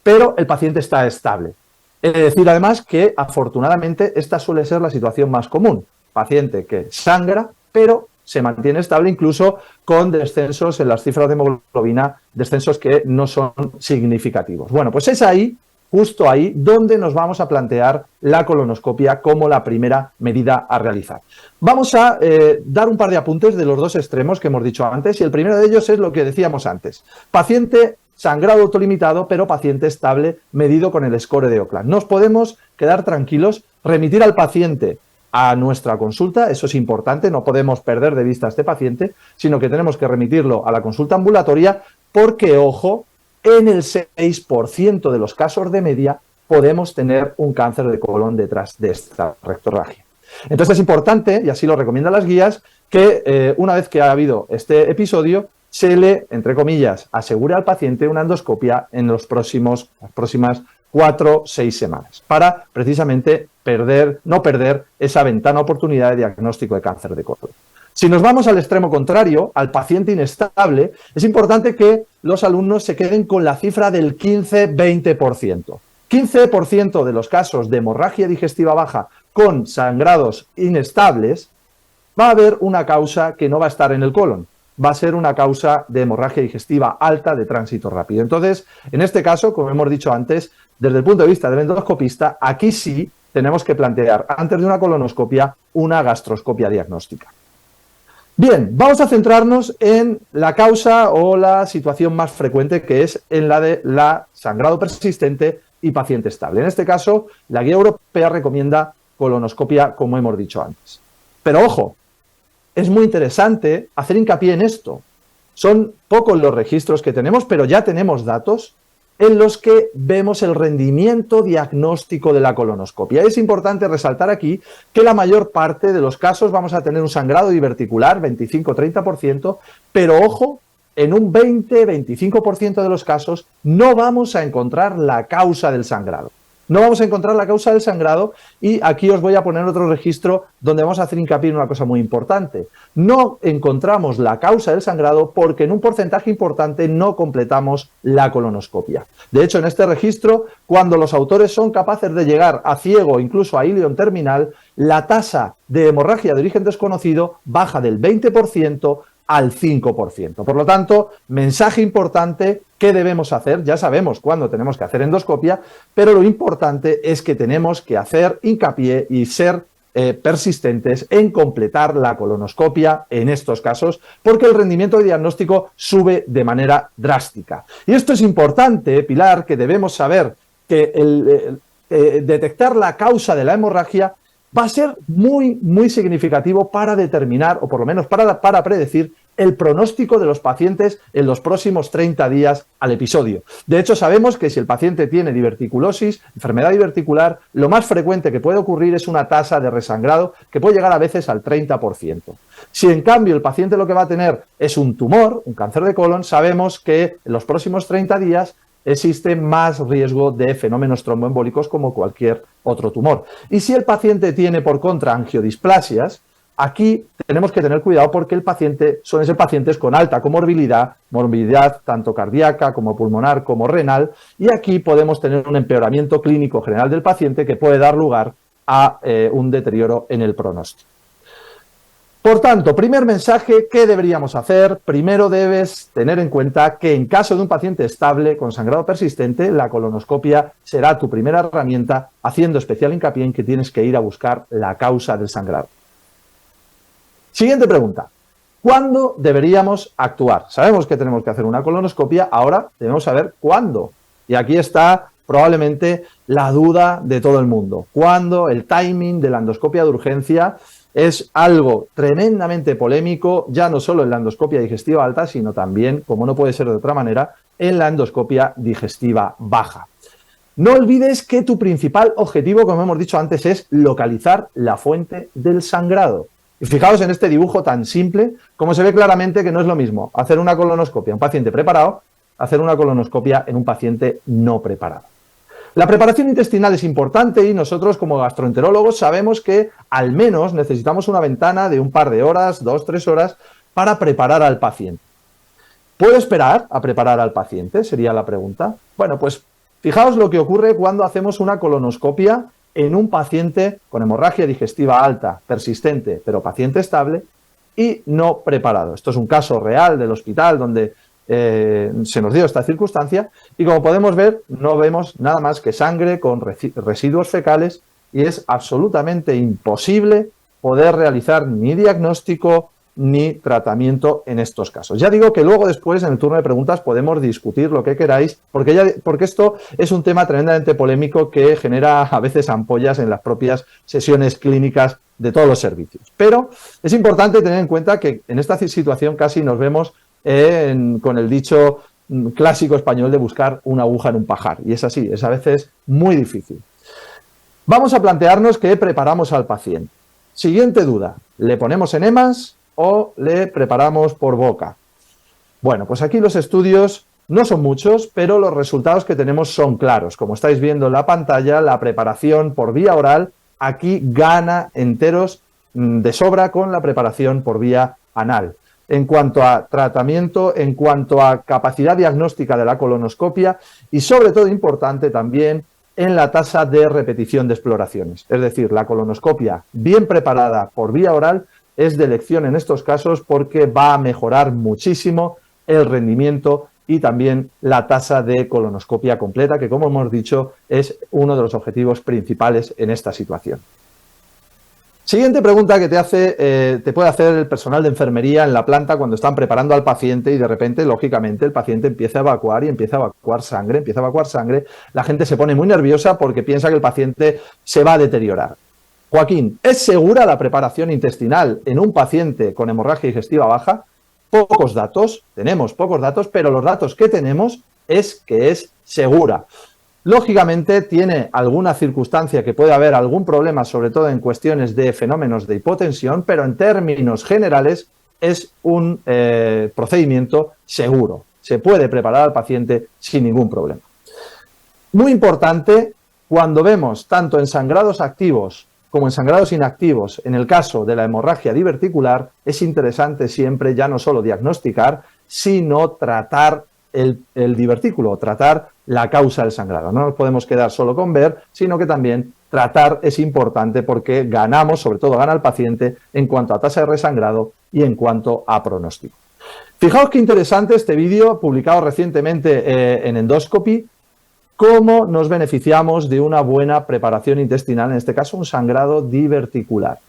pero el paciente está estable. Es decir, además, que afortunadamente esta suele ser la situación más común. Paciente que sangra, pero se mantiene estable, incluso con descensos en las cifras de hemoglobina, descensos que no son significativos. Bueno, pues es ahí, justo ahí, donde nos vamos a plantear la colonoscopia como la primera medida a realizar. Vamos a dar un par de apuntes de los 2 extremos que hemos dicho antes, y el primero de ellos es lo que decíamos antes. Paciente sangrado autolimitado, pero paciente estable, medido con el score de Auckland. Nos podemos quedar tranquilos, remitir al paciente a nuestra consulta, eso es importante, no podemos perder de vista a este paciente, sino que tenemos que remitirlo a la consulta ambulatoria porque, ojo, en el 6% de los casos de media podemos tener un cáncer de colon detrás de esta rectorragia. Entonces es importante, y así lo recomiendan las guías, que una vez que ha habido este episodio, se le, entre comillas, asegure al paciente una endoscopia en las próximas 4 o 6 semanas, para precisamente no perder esa ventana oportunidad de diagnóstico de cáncer de colon. Si nos vamos al extremo contrario, al paciente inestable, es importante que los alumnos se queden con la cifra del 15-20%. 15% de los casos de hemorragia digestiva baja con sangrados inestables, va a haber una causa que no va a estar en el colon. Va a ser una causa de hemorragia digestiva alta de tránsito rápido. Entonces, en este caso, como hemos dicho antes, desde el punto de vista del endoscopista, aquí sí tenemos que plantear, antes de una colonoscopia, una gastroscopia diagnóstica. Bien, vamos a centrarnos en la causa o la situación más frecuente, que es en la de la sangrado persistente y paciente estable. En este caso, la guía europea recomienda colonoscopia, como hemos dicho antes. Pero ojo, es muy interesante hacer hincapié en esto. Son pocos los registros que tenemos, pero ya tenemos datos en los que vemos el rendimiento diagnóstico de la colonoscopia. Es importante resaltar aquí que la mayor parte de los casos vamos a tener un sangrado diverticular, 25-30%, pero ojo, en un 20-25% de los casos no vamos a encontrar la causa del sangrado. No vamos a encontrar la causa del sangrado y aquí os voy a poner otro registro donde vamos a hacer hincapié en una cosa muy importante. No encontramos la causa del sangrado porque en un porcentaje importante no completamos la colonoscopia. De hecho, en este registro, cuando los autores son capaces de llegar a ciego, incluso a ilion terminal, la tasa de hemorragia de origen desconocido baja del 20% al 5%. Por lo tanto, mensaje importante, ¿qué debemos hacer? Ya sabemos cuándo tenemos que hacer endoscopia, pero lo importante es que tenemos que hacer hincapié y ser persistentes en completar la colonoscopia en estos casos, porque el rendimiento de diagnóstico sube de manera drástica. Y esto es importante, Pilar, que debemos saber que detectar la causa de la hemorragia va a ser muy, muy significativo para determinar, o por lo menos para predecir, el pronóstico de los pacientes en los próximos 30 días al episodio. De hecho, sabemos que si el paciente tiene diverticulosis, enfermedad diverticular, lo más frecuente que puede ocurrir es una tasa de resangrado que puede llegar a veces al 30%. Si en cambio el paciente lo que va a tener es un tumor, un cáncer de colon, sabemos que en los próximos 30 días existe más riesgo de fenómenos tromboembólicos como cualquier otro tumor. Y si el paciente tiene por contra angiodisplasias, aquí tenemos que tener cuidado porque suelen ser pacientes con alta comorbilidad, morbilidad tanto cardíaca como pulmonar como renal, y aquí podemos tener un empeoramiento clínico general del paciente que puede dar lugar a un deterioro en el pronóstico. Por tanto, primer mensaje, ¿qué deberíamos hacer? Primero debes tener en cuenta que en caso de un paciente estable con sangrado persistente, la colonoscopia será tu primera herramienta, haciendo especial hincapié en que tienes que ir a buscar la causa del sangrado. Siguiente pregunta. ¿Cuándo deberíamos actuar? Sabemos que tenemos que hacer una colonoscopia, ahora debemos saber cuándo. Y aquí está probablemente la duda de todo el mundo. ¿Cuándo? El timing de la endoscopia de urgencia es algo tremendamente polémico, ya no solo en la endoscopia digestiva alta, sino también, como no puede ser de otra manera, en la endoscopia digestiva baja. No olvides que tu principal objetivo, como hemos dicho antes, es localizar la fuente del sangrado. Y fijaos en este dibujo tan simple, como se ve claramente que no es lo mismo hacer una colonoscopia en un paciente preparado, hacer una colonoscopia en un paciente no preparado. La preparación intestinal es importante y nosotros como gastroenterólogos sabemos que al menos necesitamos una ventana de un par de horas, 2-3 horas, para preparar al paciente. ¿Puedo esperar a preparar al paciente? Sería la pregunta. Bueno, pues fijaos lo que ocurre cuando hacemos una colonoscopia en un paciente con hemorragia digestiva alta, persistente, pero paciente estable y no preparado. Esto es un caso real del hospital donde se nos dio esta circunstancia y como podemos ver no vemos nada más que sangre con residuos fecales y es absolutamente imposible poder realizar ni diagnóstico ni tratamiento en estos casos. Ya digo que luego después en el turno de preguntas podemos discutir lo que queráis porque esto es un tema tremendamente polémico que genera a veces ampollas en las propias sesiones clínicas de todos los servicios. Pero es importante tener en cuenta que en esta situación casi nos vemos con el dicho clásico español de buscar una aguja en un pajar. Y es así, es a veces muy difícil. Vamos a plantearnos qué preparamos al paciente. Siguiente duda, ¿le ponemos enemas o le preparamos por boca? Bueno, pues aquí los estudios no son muchos, pero los resultados que tenemos son claros. Como estáis viendo en la pantalla, la preparación por vía oral aquí gana enteros de sobra con la preparación por vía anal. En cuanto a tratamiento, en cuanto a capacidad diagnóstica de la colonoscopia y sobre todo importante también en la tasa de repetición de exploraciones. Es decir, la colonoscopia bien preparada por vía oral es de elección en estos casos porque va a mejorar muchísimo el rendimiento y también la tasa de colonoscopia completa, que como hemos dicho es uno de los objetivos principales en esta situación. Siguiente pregunta que te puede hacer el personal de enfermería en la planta cuando están preparando al paciente y de repente, lógicamente, el paciente empieza a evacuar y empieza a evacuar sangre. La gente se pone muy nerviosa porque piensa que el paciente se va a deteriorar. Joaquín, ¿es segura la preparación intestinal en un paciente con hemorragia digestiva baja? Pocos datos, tenemos pocos datos, pero los datos que tenemos es que es segura. Lógicamente tiene alguna circunstancia que puede haber algún problema, sobre todo en cuestiones de fenómenos de hipotensión, pero en términos generales es un procedimiento seguro. Se puede preparar al paciente sin ningún problema. Muy importante, cuando vemos tanto en sangrados activos como en sangrados inactivos, en el caso de la hemorragia diverticular, es interesante siempre ya no solo diagnosticar, sino tratar el divertículo, tratar la causa del sangrado. No nos podemos quedar solo con ver, sino que también tratar es importante porque ganamos, sobre todo gana el paciente, en cuanto a tasa de resangrado y en cuanto a pronóstico. Fijaos qué interesante este vídeo publicado recientemente en Endoscopy, cómo nos beneficiamos de una buena preparación intestinal, en este caso un sangrado diverticular.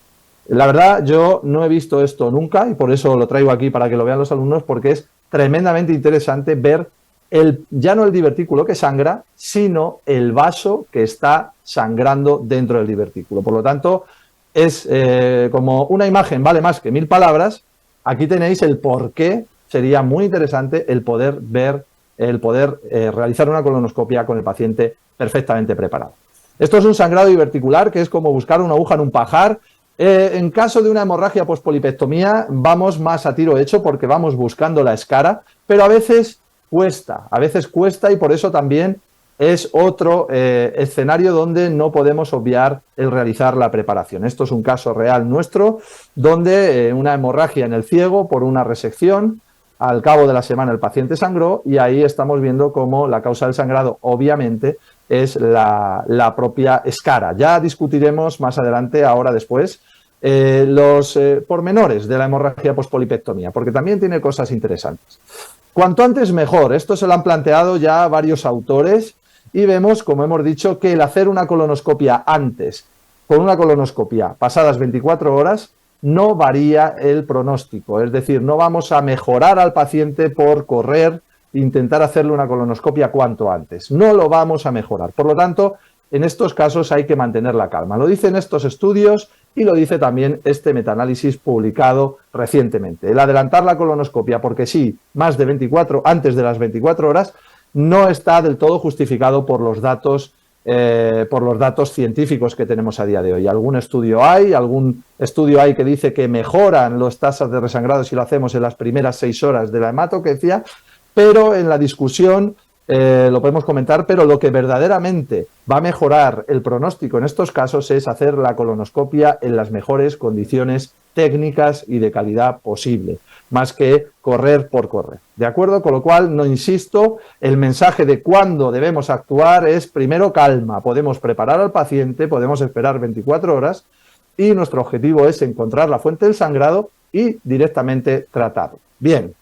La verdad, yo no he visto esto nunca y por eso lo traigo aquí para que lo vean los alumnos, porque es tremendamente interesante ver ya no el divertículo que sangra, sino el vaso que está sangrando dentro del divertículo. Por lo tanto, es como una imagen vale más que 1000 palabras. Aquí tenéis el por qué sería muy interesante el poder ver, realizar una colonoscopia con el paciente perfectamente preparado. Esto es un sangrado diverticular que es como buscar una aguja en un pajar. En caso de una hemorragia pospolipectomía vamos más a tiro hecho porque vamos buscando la escara, pero a veces cuesta y por eso también es otro escenario donde no podemos obviar el realizar la preparación. Esto es un caso real nuestro donde una hemorragia en el ciego por una resección, al cabo de la semana el paciente sangró y ahí estamos viendo cómo la causa del sangrado obviamente es la propia escara. Ya discutiremos más adelante, ahora después, los pormenores de la hemorragia pospolipectomía, porque también tiene cosas interesantes. Cuanto antes mejor, esto se lo han planteado ya varios autores y vemos, como hemos dicho, que el hacer una colonoscopia antes, con una colonoscopia pasadas 24 horas, no varía el pronóstico, es decir, no vamos a mejorar al paciente por correr e intentar hacerle una colonoscopia cuanto antes, no lo vamos a mejorar. Por lo tanto, en estos casos hay que mantener la calma. Lo dicen estos estudios y lo dice también este metaanálisis publicado recientemente. El adelantar la colonoscopia, porque sí, antes de las 24 horas, no está del todo justificado por los datos científicos que tenemos a día de hoy. Algún estudio hay que dice que mejoran las tasas de resangrado si lo hacemos en las primeras 6 horas de la hematoquecia, pero en la discusión lo podemos comentar, pero lo que verdaderamente va a mejorar el pronóstico en estos casos es hacer la colonoscopia en las mejores condiciones técnicas y de calidad posible, más que correr por correr, ¿de acuerdo? Con lo cual, no insisto, el mensaje de cuándo debemos actuar es primero calma, podemos preparar al paciente, podemos esperar 24 horas y nuestro objetivo es encontrar la fuente del sangrado y directamente tratarlo. Bien.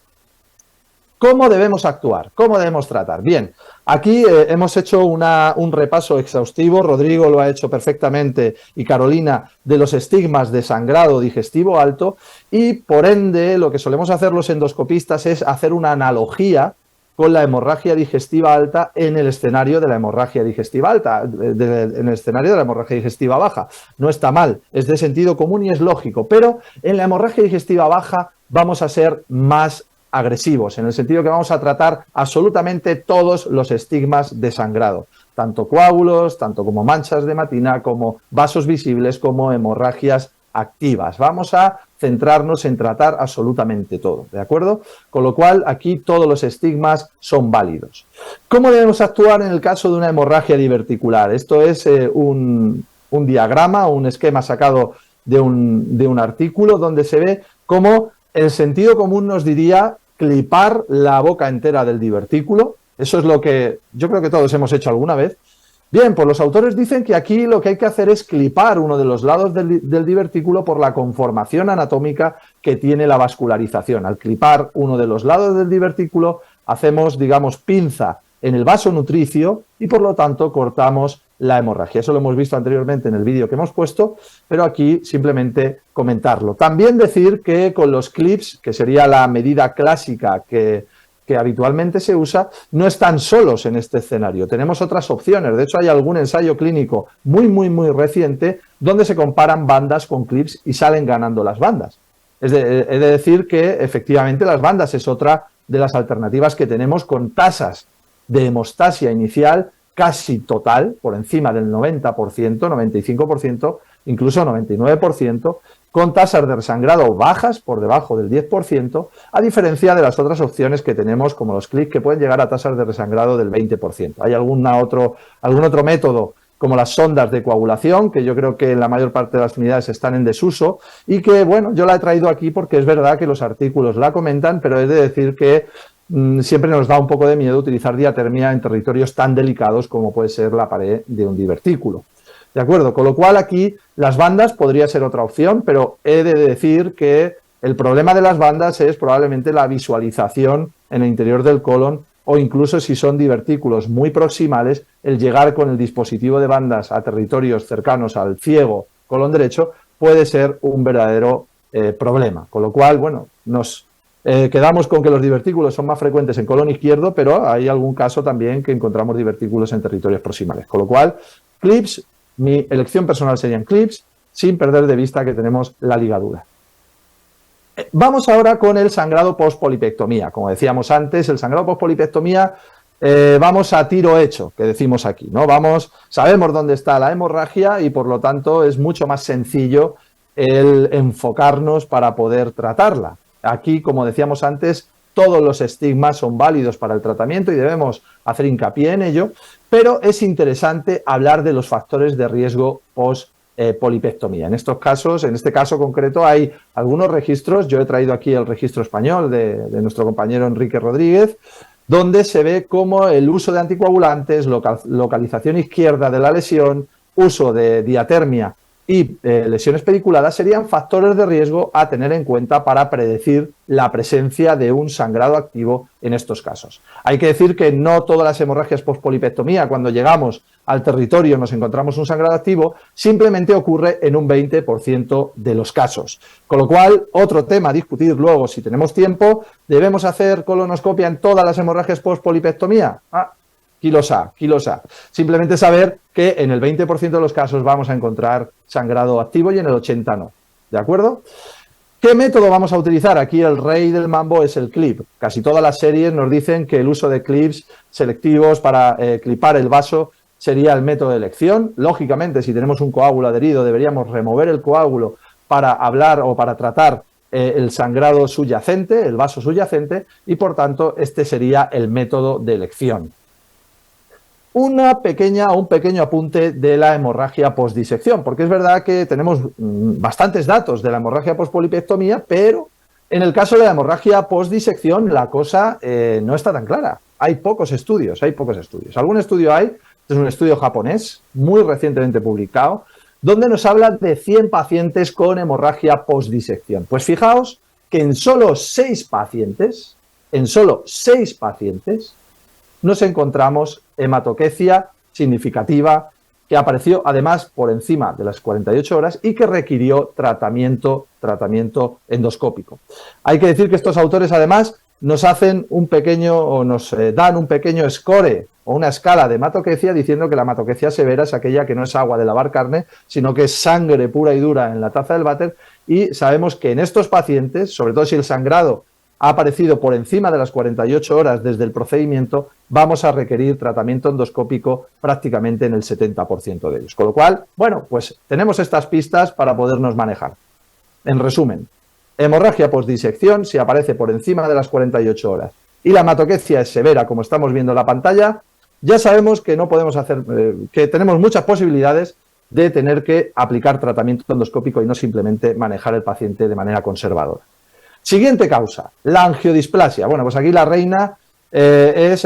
¿Cómo debemos actuar? ¿Cómo debemos tratar? Bien, aquí hemos hecho un repaso exhaustivo, Rodrigo lo ha hecho perfectamente y Carolina, de los estigmas de sangrado digestivo alto y por ende lo que solemos hacer los endoscopistas es hacer una analogía con la hemorragia digestiva alta en el escenario de la hemorragia digestiva alta, en el escenario de la hemorragia digestiva baja. No está mal, es de sentido común y es lógico, pero en la hemorragia digestiva baja vamos a ser más agresivos, en el sentido que vamos a tratar absolutamente todos los estigmas de sangrado, tanto coágulos, tanto como manchas de hematina, como vasos visibles, como hemorragias activas. Vamos a centrarnos en tratar absolutamente todo, ¿de acuerdo? Con lo cual, aquí todos los estigmas son válidos. ¿Cómo debemos actuar en el caso de una hemorragia diverticular? Esto es un diagrama, un esquema sacado de un artículo donde se ve cómo el sentido común nos diría clipar la boca entera del divertículo. Eso es lo que yo creo que todos hemos hecho alguna vez. Bien, pues los autores dicen que aquí lo que hay que hacer es clipar uno de los lados del divertículo por la conformación anatómica que tiene la vascularización. Al clipar uno de los lados del divertículo hacemos, digamos, pinza en el vaso nutricio y por lo tanto cortamos la hemorragia. Eso lo hemos visto anteriormente en el vídeo que hemos puesto, pero aquí simplemente comentarlo. También decir que con los clips, que sería la medida clásica que habitualmente se usa, no están solos en este escenario. Tenemos otras opciones. De hecho, hay algún ensayo clínico muy reciente donde se comparan bandas con clips y salen ganando las bandas. He de decir que efectivamente las bandas es otra de las alternativas que tenemos con tasas de hemostasia inicial casi total, por encima del 90%, 95%, incluso 99%, con tasas de resangrado bajas, por debajo del 10%, a diferencia de las otras opciones que tenemos, como los clips, que pueden llegar a tasas de resangrado del 20%. Hay algún otro método como las sondas de coagulación, que yo creo que en la mayor parte de las unidades están en desuso, y que, bueno, yo la he traído aquí porque es verdad que los artículos la comentan, pero he de decir que siempre nos da un poco de miedo utilizar diatermia en territorios tan delicados como puede ser la pared de un divertículo. ¿De acuerdo? Con lo cual aquí las bandas podría ser otra opción, pero he de decir que el problema de las bandas es probablemente la visualización en el interior del colon, o incluso si son divertículos muy proximales, el llegar con el dispositivo de bandas a territorios cercanos al ciego colon derecho puede ser un verdadero problema. Con lo cual, bueno, nos quedamos con que los divertículos son más frecuentes en colon izquierdo, pero hay algún caso también que encontramos divertículos en territorios proximales. Con lo cual, clips, mi elección personal serían clips, sin perder de vista que tenemos la ligadura. Vamos ahora con el sangrado post-polipectomía. Como decíamos antes, el sangrado post-polipectomía vamos a tiro hecho, que decimos aquí, ¿no? Sabemos dónde está la hemorragia y por lo tanto es mucho más sencillo el enfocarnos para poder tratarla. Aquí, como decíamos antes, todos los estigmas son válidos para el tratamiento y debemos hacer hincapié en ello, pero es interesante hablar de los factores de riesgo post-polipectomía. En estos casos, en este caso concreto, hay algunos registros. Yo he traído aquí el registro español de nuestro compañero Enrique Rodríguez, donde se ve cómo el uso de anticoagulantes, localización izquierda de la lesión, uso de diatermia y lesiones pediculadas serían factores de riesgo a tener en cuenta para predecir la presencia de un sangrado activo en estos casos. Hay que decir que no todas las hemorragias post-polipectomía, cuando llegamos al territorio nos encontramos un sangrado activo, simplemente ocurre en un 20% de los casos. Con lo cual, otro tema a discutir luego, si tenemos tiempo, ¿debemos hacer colonoscopia en todas las hemorragias post-polipectomía? Kilos A. Simplemente saber que en el 20% de los casos vamos a encontrar sangrado activo y en el 80% no. ¿De acuerdo? ¿Qué método vamos a utilizar? Aquí el rey del mambo es el clip. Casi todas las series nos dicen que el uso de clips selectivos para clipar el vaso sería el método de elección. Lógicamente, si tenemos un coágulo adherido, deberíamos remover el coágulo para hablar o para tratar el sangrado subyacente, el vaso subyacente, y por tanto este sería el método de elección. Un pequeño apunte de la hemorragia postdisección, porque es verdad que tenemos bastantes datos de la hemorragia postpolipectomía, pero en el caso de la hemorragia postdisección la cosa no está tan clara. Hay pocos estudios. Algún estudio hay, es un estudio japonés, muy recientemente publicado, donde nos habla de 100 pacientes con hemorragia postdisección. Pues fijaos que en solo 6 pacientes, nos encontramos hematoquecia significativa que apareció además por encima de las 48 horas y que requirió tratamiento endoscópico. Hay que decir que estos autores además nos hacen nos dan un pequeño score o una escala de hematoquecia diciendo que la hematoquecia severa es aquella que no es agua de lavar carne, sino que es sangre pura y dura en la taza del váter, y sabemos que en estos pacientes, sobre todo si el sangrado ha aparecido por encima de las 48 horas desde el procedimiento, vamos a requerir tratamiento endoscópico prácticamente en el 70% de ellos. Con lo cual, bueno, pues tenemos estas pistas para podernos manejar. En resumen, hemorragia postdisección, si aparece por encima de las 48 horas y la hematoquecia es severa, como estamos viendo en la pantalla, ya sabemos que no podemos que tenemos muchas posibilidades de tener que aplicar tratamiento endoscópico y no simplemente manejar el paciente de manera conservadora. Siguiente causa, la angiodisplasia. Bueno, pues aquí la reina es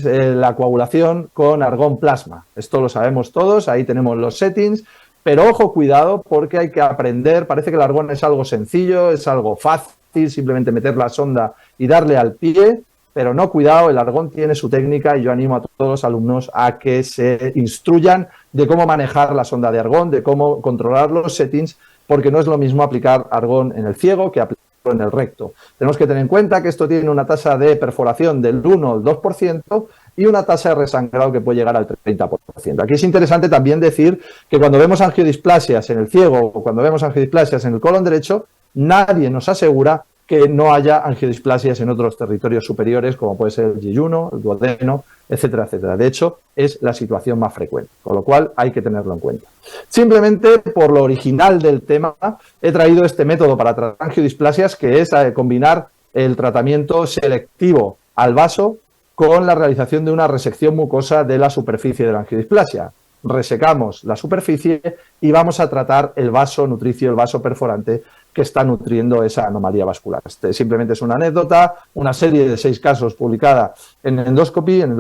la coagulación con argón plasma. Esto lo sabemos todos, ahí tenemos los settings, pero ojo, cuidado, porque hay que aprender. Parece que el argón es algo sencillo, es algo fácil, simplemente meter la sonda y darle al pie, pero no, cuidado, el argón tiene su técnica y yo animo a todos los alumnos a que se instruyan de cómo manejar la sonda de argón, de cómo controlar los settings, porque no es lo mismo aplicar argón en el ciego que aplicar en el recto. Tenemos que tener en cuenta que esto tiene una tasa de perforación del 1 al 2% y una tasa de resangrado que puede llegar al 30%. Aquí es interesante también decir que cuando vemos angiodisplasias en el ciego o cuando vemos angiodisplasias en el colon derecho, nadie nos asegura que no haya angiodisplasias en otros territorios superiores, como puede ser el yeyuno, el duodeno, etcétera, etcétera. De hecho, es la situación más frecuente, con lo cual hay que tenerlo en cuenta. Simplemente, por lo original del tema, he traído este método para tratar angiodisplasias, que es combinar el tratamiento selectivo al vaso con la realización de una resección mucosa de la superficie de la angiodisplasia. resecamos la superficie y vamos a tratar el vaso nutricio, el vaso perforante que está nutriendo esa anomalía vascular. Simplemente es una anécdota, una serie de 6 casos publicada en Endoscopy, en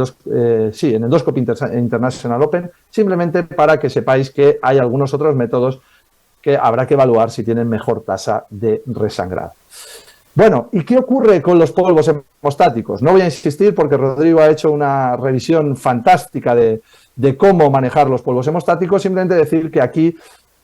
Endoscopy International Open, simplemente para que sepáis que hay algunos otros métodos que habrá que evaluar si tienen mejor tasa de resangrado. Bueno, ¿y qué ocurre con los polvos hemostáticos? No voy a insistir porque Rodrigo ha hecho una revisión fantástica de cómo manejar los polvos hemostáticos, simplemente decir que aquí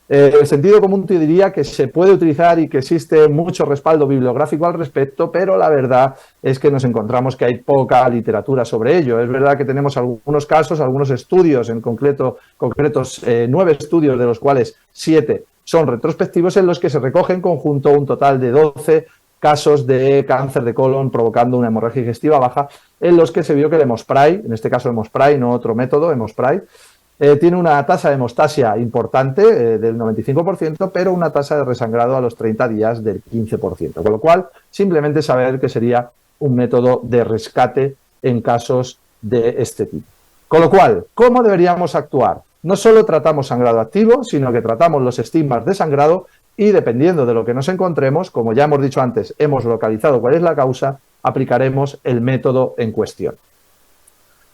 el sentido común te diría que se puede utilizar y que existe mucho respaldo bibliográfico al respecto, pero la verdad es que nos encontramos que hay poca literatura sobre ello. Es verdad que tenemos algunos casos, algunos estudios, en concretos 9 estudios, de los cuales 7 son retrospectivos, en los que se recoge en conjunto un total de 12 casos de cáncer de colon provocando una hemorragia digestiva baja, en los que se vio que el Hemospray, en este caso Hemospray, no otro método, Hemospray, tiene una tasa de hemostasia importante del 95%, pero una tasa de resangrado a los 30 días del 15%. Con lo cual, simplemente saber que sería un método de rescate en casos de este tipo. Con lo cual, ¿cómo deberíamos actuar? No solo tratamos sangrado activo, sino que tratamos los estigmas de sangrado y, dependiendo de lo que nos encontremos, como ya hemos dicho antes, hemos localizado cuál es la causa, aplicaremos el método en cuestión.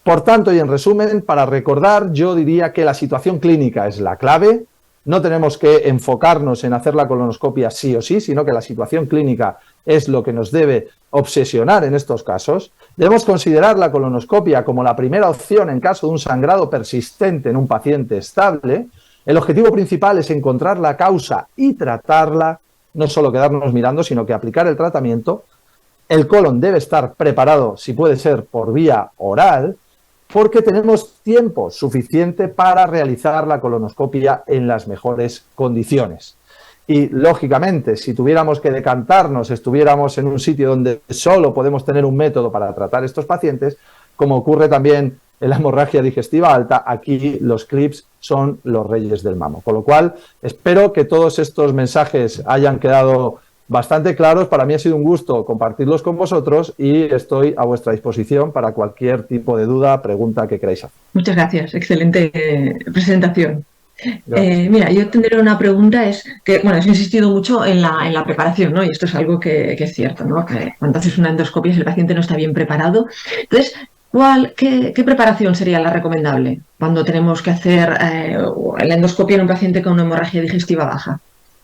Por tanto, y en resumen, para recordar, yo diría que la situación clínica es la clave. No tenemos que enfocarnos en hacer la colonoscopia sí o sí, sino que la situación clínica es lo que nos debe obsesionar en estos casos. Debemos considerar la colonoscopia como la primera opción en caso de un sangrado persistente en un paciente estable. El objetivo principal es encontrar la causa y tratarla, no solo quedarnos mirando, sino que aplicar el tratamiento. El colon debe estar preparado, si puede ser por vía oral, porque tenemos tiempo suficiente para realizar la colonoscopia en las mejores condiciones. Y, lógicamente, si tuviéramos que decantarnos, estuviéramos en un sitio donde solo podemos tener un método para tratar estos pacientes, como ocurre también en la hemorragia digestiva alta, aquí los clips son los reyes del mamo. Con lo cual, espero que todos estos mensajes hayan quedado bastante claros. Para mí ha sido un gusto compartirlos con vosotros y estoy a vuestra disposición para cualquier tipo de duda, pregunta que queráis hacer. Muchas gracias, excelente presentación. Mira, yo tendré una pregunta, es que, bueno, has insistido mucho en la preparación, ¿no? Y esto es algo que es cierto, ¿no? Que cuando haces una endoscopia, si el paciente no está bien preparado. Entonces, ¿qué preparación sería la recomendable cuando tenemos que hacer la endoscopia en un paciente con una hemorragia digestiva baja?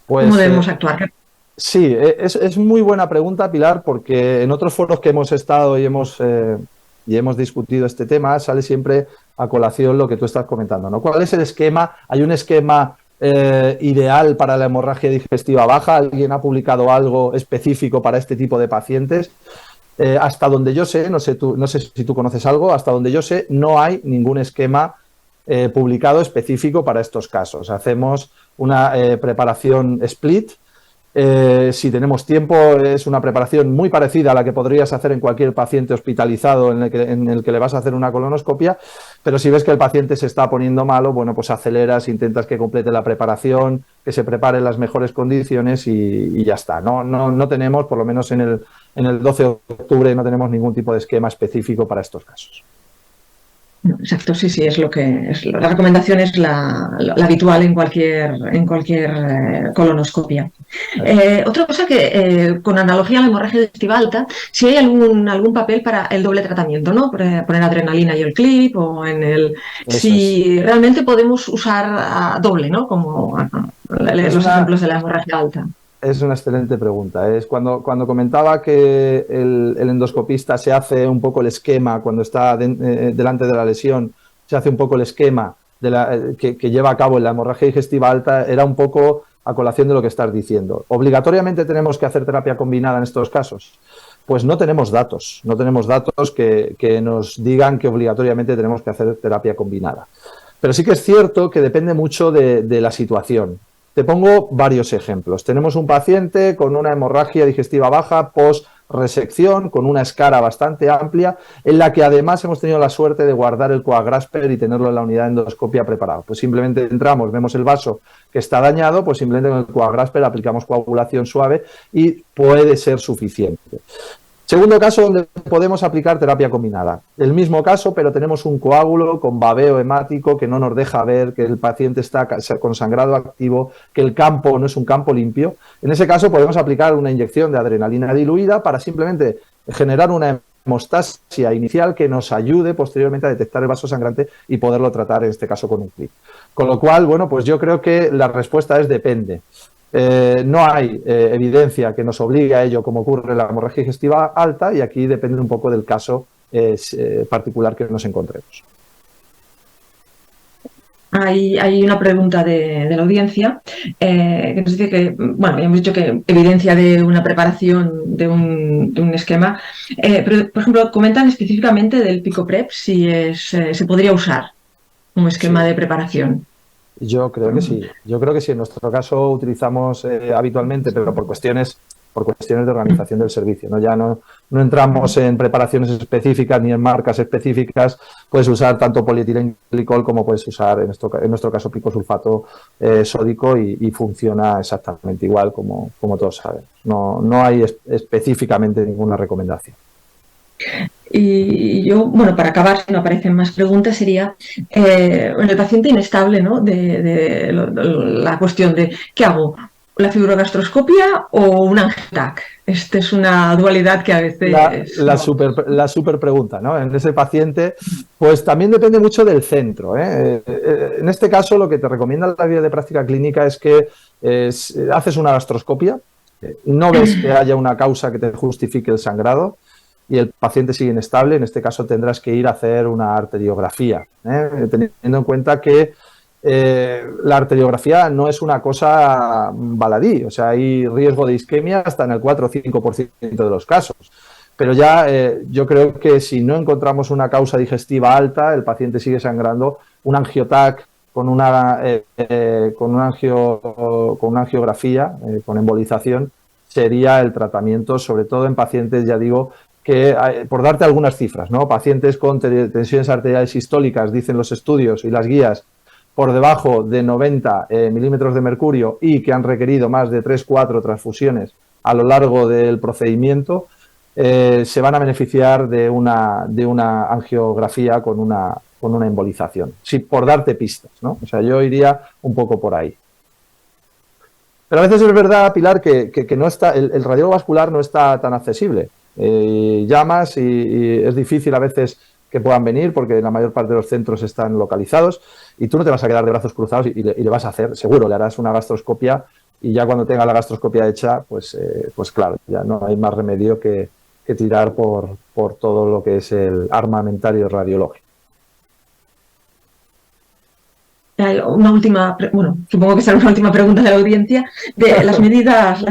Pues, ¿cómo debemos actuar? Sí, es muy buena pregunta, Pilar, porque en otros foros que hemos estado y hemos discutido este tema, sale siempre a colación lo que tú estás comentando, ¿no? ¿Cuál es el esquema? ¿Hay un esquema ideal para la hemorragia digestiva baja? ¿Alguien ha publicado algo específico para este tipo de pacientes? Hasta donde yo sé, no sé si tú conoces algo, hasta donde yo sé, no hay ningún esquema publicado específico para estos casos. Hacemos una preparación split. Si tenemos tiempo, es una preparación muy parecida a la que podrías hacer en cualquier paciente hospitalizado en el que le vas a hacer una colonoscopia, pero si ves que el paciente se está poniendo malo, bueno, pues aceleras, intentas que complete la preparación, que se prepare en las mejores condiciones y ya está. No tenemos, por lo menos en el 12 de octubre, no tenemos ningún tipo de esquema específico para estos casos. Exacto, sí, es lo que es. La recomendación es la habitual en cualquier colonoscopia. Otra cosa que, con analogía a la hemorragia digestiva alta, si hay algún papel para el doble tratamiento, ¿no? Poner adrenalina y el clip, o si realmente podemos usar doble, ¿no? Como los ejemplos de la hemorragia alta. Es una excelente pregunta. Es cuando comentaba que el endoscopista se hace un poco el esquema, cuando está delante de la lesión, se hace un poco el esquema que lleva a cabo en la hemorragia digestiva alta, era un poco a colación de lo que estás diciendo. ¿Obligatoriamente tenemos que hacer terapia combinada en estos casos? Pues no tenemos datos que nos digan que obligatoriamente tenemos que hacer terapia combinada. Pero sí que es cierto que depende mucho de la situación. Te pongo varios ejemplos. Tenemos un paciente con una hemorragia digestiva baja post-resección, con una escara bastante amplia, en la que además hemos tenido la suerte de guardar el coagrasper y tenerlo en la unidad de endoscopia preparado. Pues simplemente entramos, vemos el vaso que está dañado, pues simplemente con el coagrasper aplicamos coagulación suave y puede ser suficiente. Segundo caso donde podemos aplicar terapia combinada. El mismo caso, pero tenemos un coágulo con babeo hemático que no nos deja ver que el paciente está con sangrado activo, que el campo no es un campo limpio. En ese caso podemos aplicar una inyección de adrenalina diluida para simplemente generar una hemostasia inicial que nos ayude posteriormente a detectar el vaso sangrante y poderlo tratar, en este caso, con un clic. Con lo cual, bueno, pues yo creo que la respuesta es depende. No hay evidencia que nos obligue a ello, como ocurre en la hemorragia digestiva alta, y aquí depende un poco del caso particular que nos encontremos. Hay una pregunta de la audiencia que nos dice que, bueno, ya hemos dicho que evidencia de una preparación de un esquema, pero, por ejemplo, comentan específicamente del PicoPrep si se podría usar como esquema de preparación. Yo creo que sí. Yo creo que sí. En nuestro caso utilizamos habitualmente, pero por cuestiones de organización del servicio, ¿no? Ya no entramos en preparaciones específicas ni en marcas específicas. Puedes usar tanto polietilenglicol como puedes usar, en nuestro caso, picosulfato sódico y funciona exactamente igual como todos sabemos. No hay específicamente ninguna recomendación. Y yo, bueno, para acabar, si no aparecen más preguntas, sería el paciente inestable, ¿no? De la cuestión de ¿qué hago? ¿La fibrogastroscopia o un angiotac? Esta es una dualidad que a veces... La super pregunta, ¿no? En ese paciente, pues también depende mucho del centro, ¿eh? En este caso, lo que te recomienda la guía de práctica clínica es que haces una gastroscopia, no ves que haya una causa que te justifique el sangrado, y el paciente sigue inestable. En este caso tendrás que ir a hacer una arteriografía, teniendo en cuenta que la arteriografía no es una cosa baladí, o sea, hay riesgo de isquemia hasta en el 4 o 5% de los casos. Pero ya yo creo que si no encontramos una causa digestiva alta, el paciente sigue sangrando, un angiotac con una angiografía, con embolización, sería el tratamiento, sobre todo en pacientes, ya digo, que, por darte algunas cifras, ¿no? Pacientes con tensiones arteriales sistólicas, dicen los estudios y las guías, por debajo de 90 milímetros de mercurio y que han requerido más de 3-4 transfusiones a lo largo del procedimiento, se van a beneficiar de una angiografía con una embolización. Sí, por darte pistas, ¿no? O sea, yo iría un poco por ahí. Pero a veces es verdad, Pilar, que no está, el radiólogo vascular no está tan accesible. Llamas y es difícil a veces que puedan venir porque la mayor parte de los centros están localizados y tú no te vas a quedar de brazos cruzados y le vas a hacer, seguro, le harás una gastroscopia y ya cuando tenga la gastroscopia hecha, pues claro, ya no hay más remedio que tirar por todo lo que es el armamentario radiológico. Una última, bueno, supongo que será una última pregunta de la audiencia, de las medidas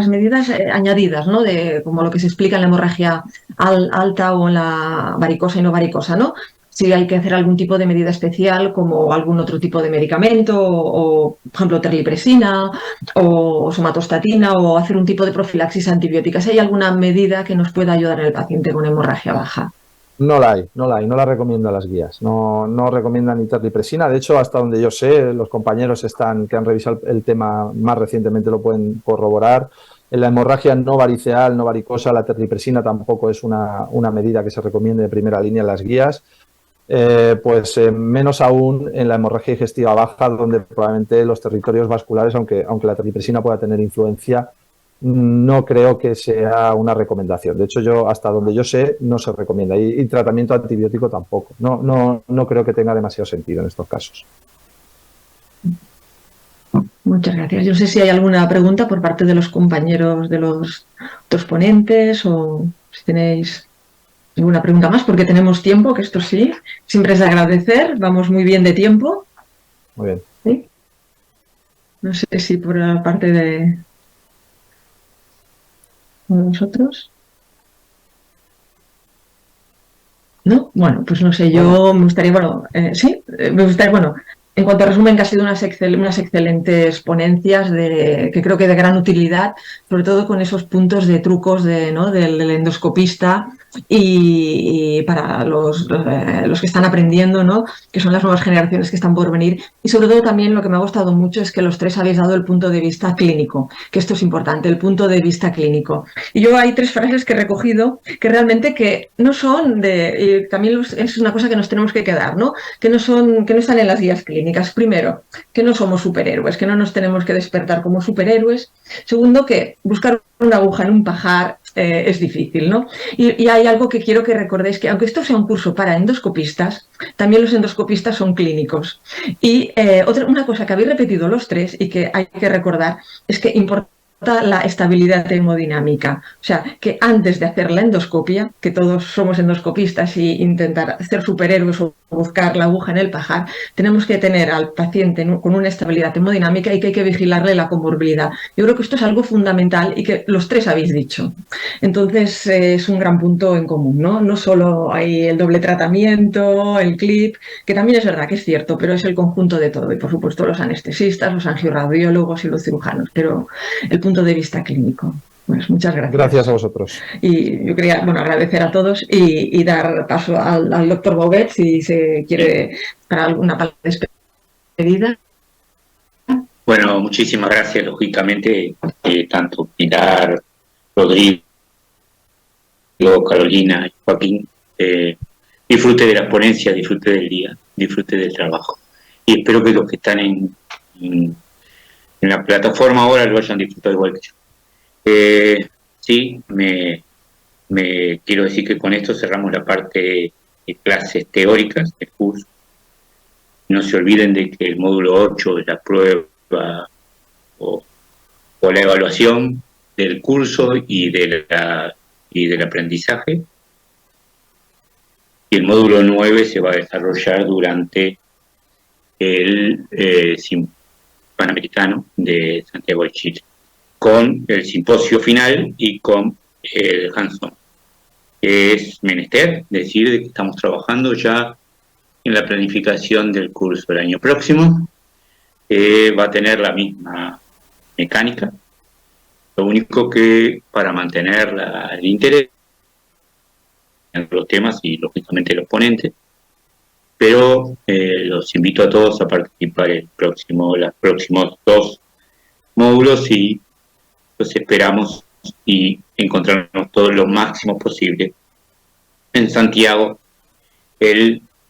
añadidas, ¿no? De como lo que se explica en la hemorragia alta o en la varicosa y no varicosa, ¿no? Si hay que hacer algún tipo de medida especial, como algún otro tipo de medicamento, o por ejemplo terlipresina, o somatostatina, o hacer un tipo de profilaxis antibiótica. Si hay alguna medida que nos pueda ayudar en el paciente con hemorragia baja. No la recomiendo las guías, no recomiendan ni terlipresina. De hecho, hasta donde yo sé, los compañeros que han revisado el tema más recientemente lo pueden corroborar. En la hemorragia no variceal, no varicosa, la terlipresina tampoco es una medida que se recomiende de primera línea en las guías. Menos aún en la hemorragia digestiva baja, donde probablemente los territorios vasculares, aunque la terlipresina pueda tener influencia, no creo que sea una recomendación. De hecho, yo hasta donde yo sé no se recomienda y tratamiento antibiótico tampoco. No creo que tenga demasiado sentido en estos casos. Muchas gracias. Yo no sé si hay alguna pregunta por parte de los compañeros de los otros ponentes o si tenéis alguna pregunta más, porque tenemos tiempo, que esto sí, siempre es de agradecer. Vamos muy bien de tiempo. Muy bien. ¿Sí? No sé si por la parte de nosotros. ¿No? Bueno, pues no sé, yo me gustaría, en cuanto a resumen, que ha sido unas excelentes ponencias que creo que de gran utilidad, sobre todo con esos puntos de trucos del endoscopista, y para los que están aprendiendo, ¿no? Que son las nuevas generaciones que están por venir. Y sobre todo también lo que me ha gustado mucho es que los tres habéis dado el punto de vista clínico, que esto es importante, el punto de vista clínico. Y yo hay 3 frases que he recogido que realmente que no son de... también es una cosa que nos tenemos que quedar, ¿no? Que no están en las guías clínicas. Primero, que no somos superhéroes, que no nos tenemos que despertar como superhéroes. Segundo, que buscar una aguja en un pajar es difícil, ¿no? Y hay algo que quiero que recordéis, que aunque esto sea un curso para endoscopistas, también los endoscopistas son clínicos. Y una cosa que habéis repetido los 3 y que hay que recordar es que importa la estabilidad hemodinámica. O sea, que antes de hacer la endoscopia, que todos somos endoscopistas y intentar ser superhéroes o buscar la aguja en el pajar, tenemos que tener al paciente con una estabilidad hemodinámica y que hay que vigilarle la comorbilidad. Yo creo que esto es algo fundamental y que los 3 habéis dicho. Entonces es un gran punto en común, ¿no? No solo hay el doble tratamiento, el clip, que también es verdad que es cierto, pero es el conjunto de todo. Y por supuesto los anestesistas, los angiorradiólogos y los cirujanos, pero el punto de vista clínico. Pues muchas gracias. Gracias a vosotros. Y yo quería agradecer a todos y dar paso al doctor Bouvet si se quiere para alguna palabra de despedida. Bueno, muchísimas gracias, lógicamente, tanto Pilar, Rodrigo, Carolina y Joaquín. Disfrute de la ponencia, disfrute del día, disfrute del trabajo. Y espero que los que están en la plataforma ahora lo hayan disfrutado igual que yo. Sí, me quiero decir que con esto cerramos la parte de clases teóricas del curso. No se olviden de que el módulo 8 de la prueba o la evaluación del curso y del aprendizaje. Y el módulo 9 se va a desarrollar durante el Panamericano de Santiago de Chile, con el simposio final y con el hands-on. Es menester decir que estamos trabajando ya en la planificación del curso del año próximo. Va a tener la misma mecánica, lo único que para mantener el interés en los temas y lógicamente los ponentes, pero los invito a todos a participar los próximos 2 módulos y los esperamos y encontrarnos todos lo máximo posible en Santiago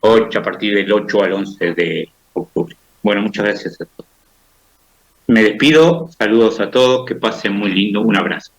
a partir del 8 al 11 de octubre. Bueno, muchas gracias a todos. Me despido, saludos a todos, que pasen muy lindo, un abrazo.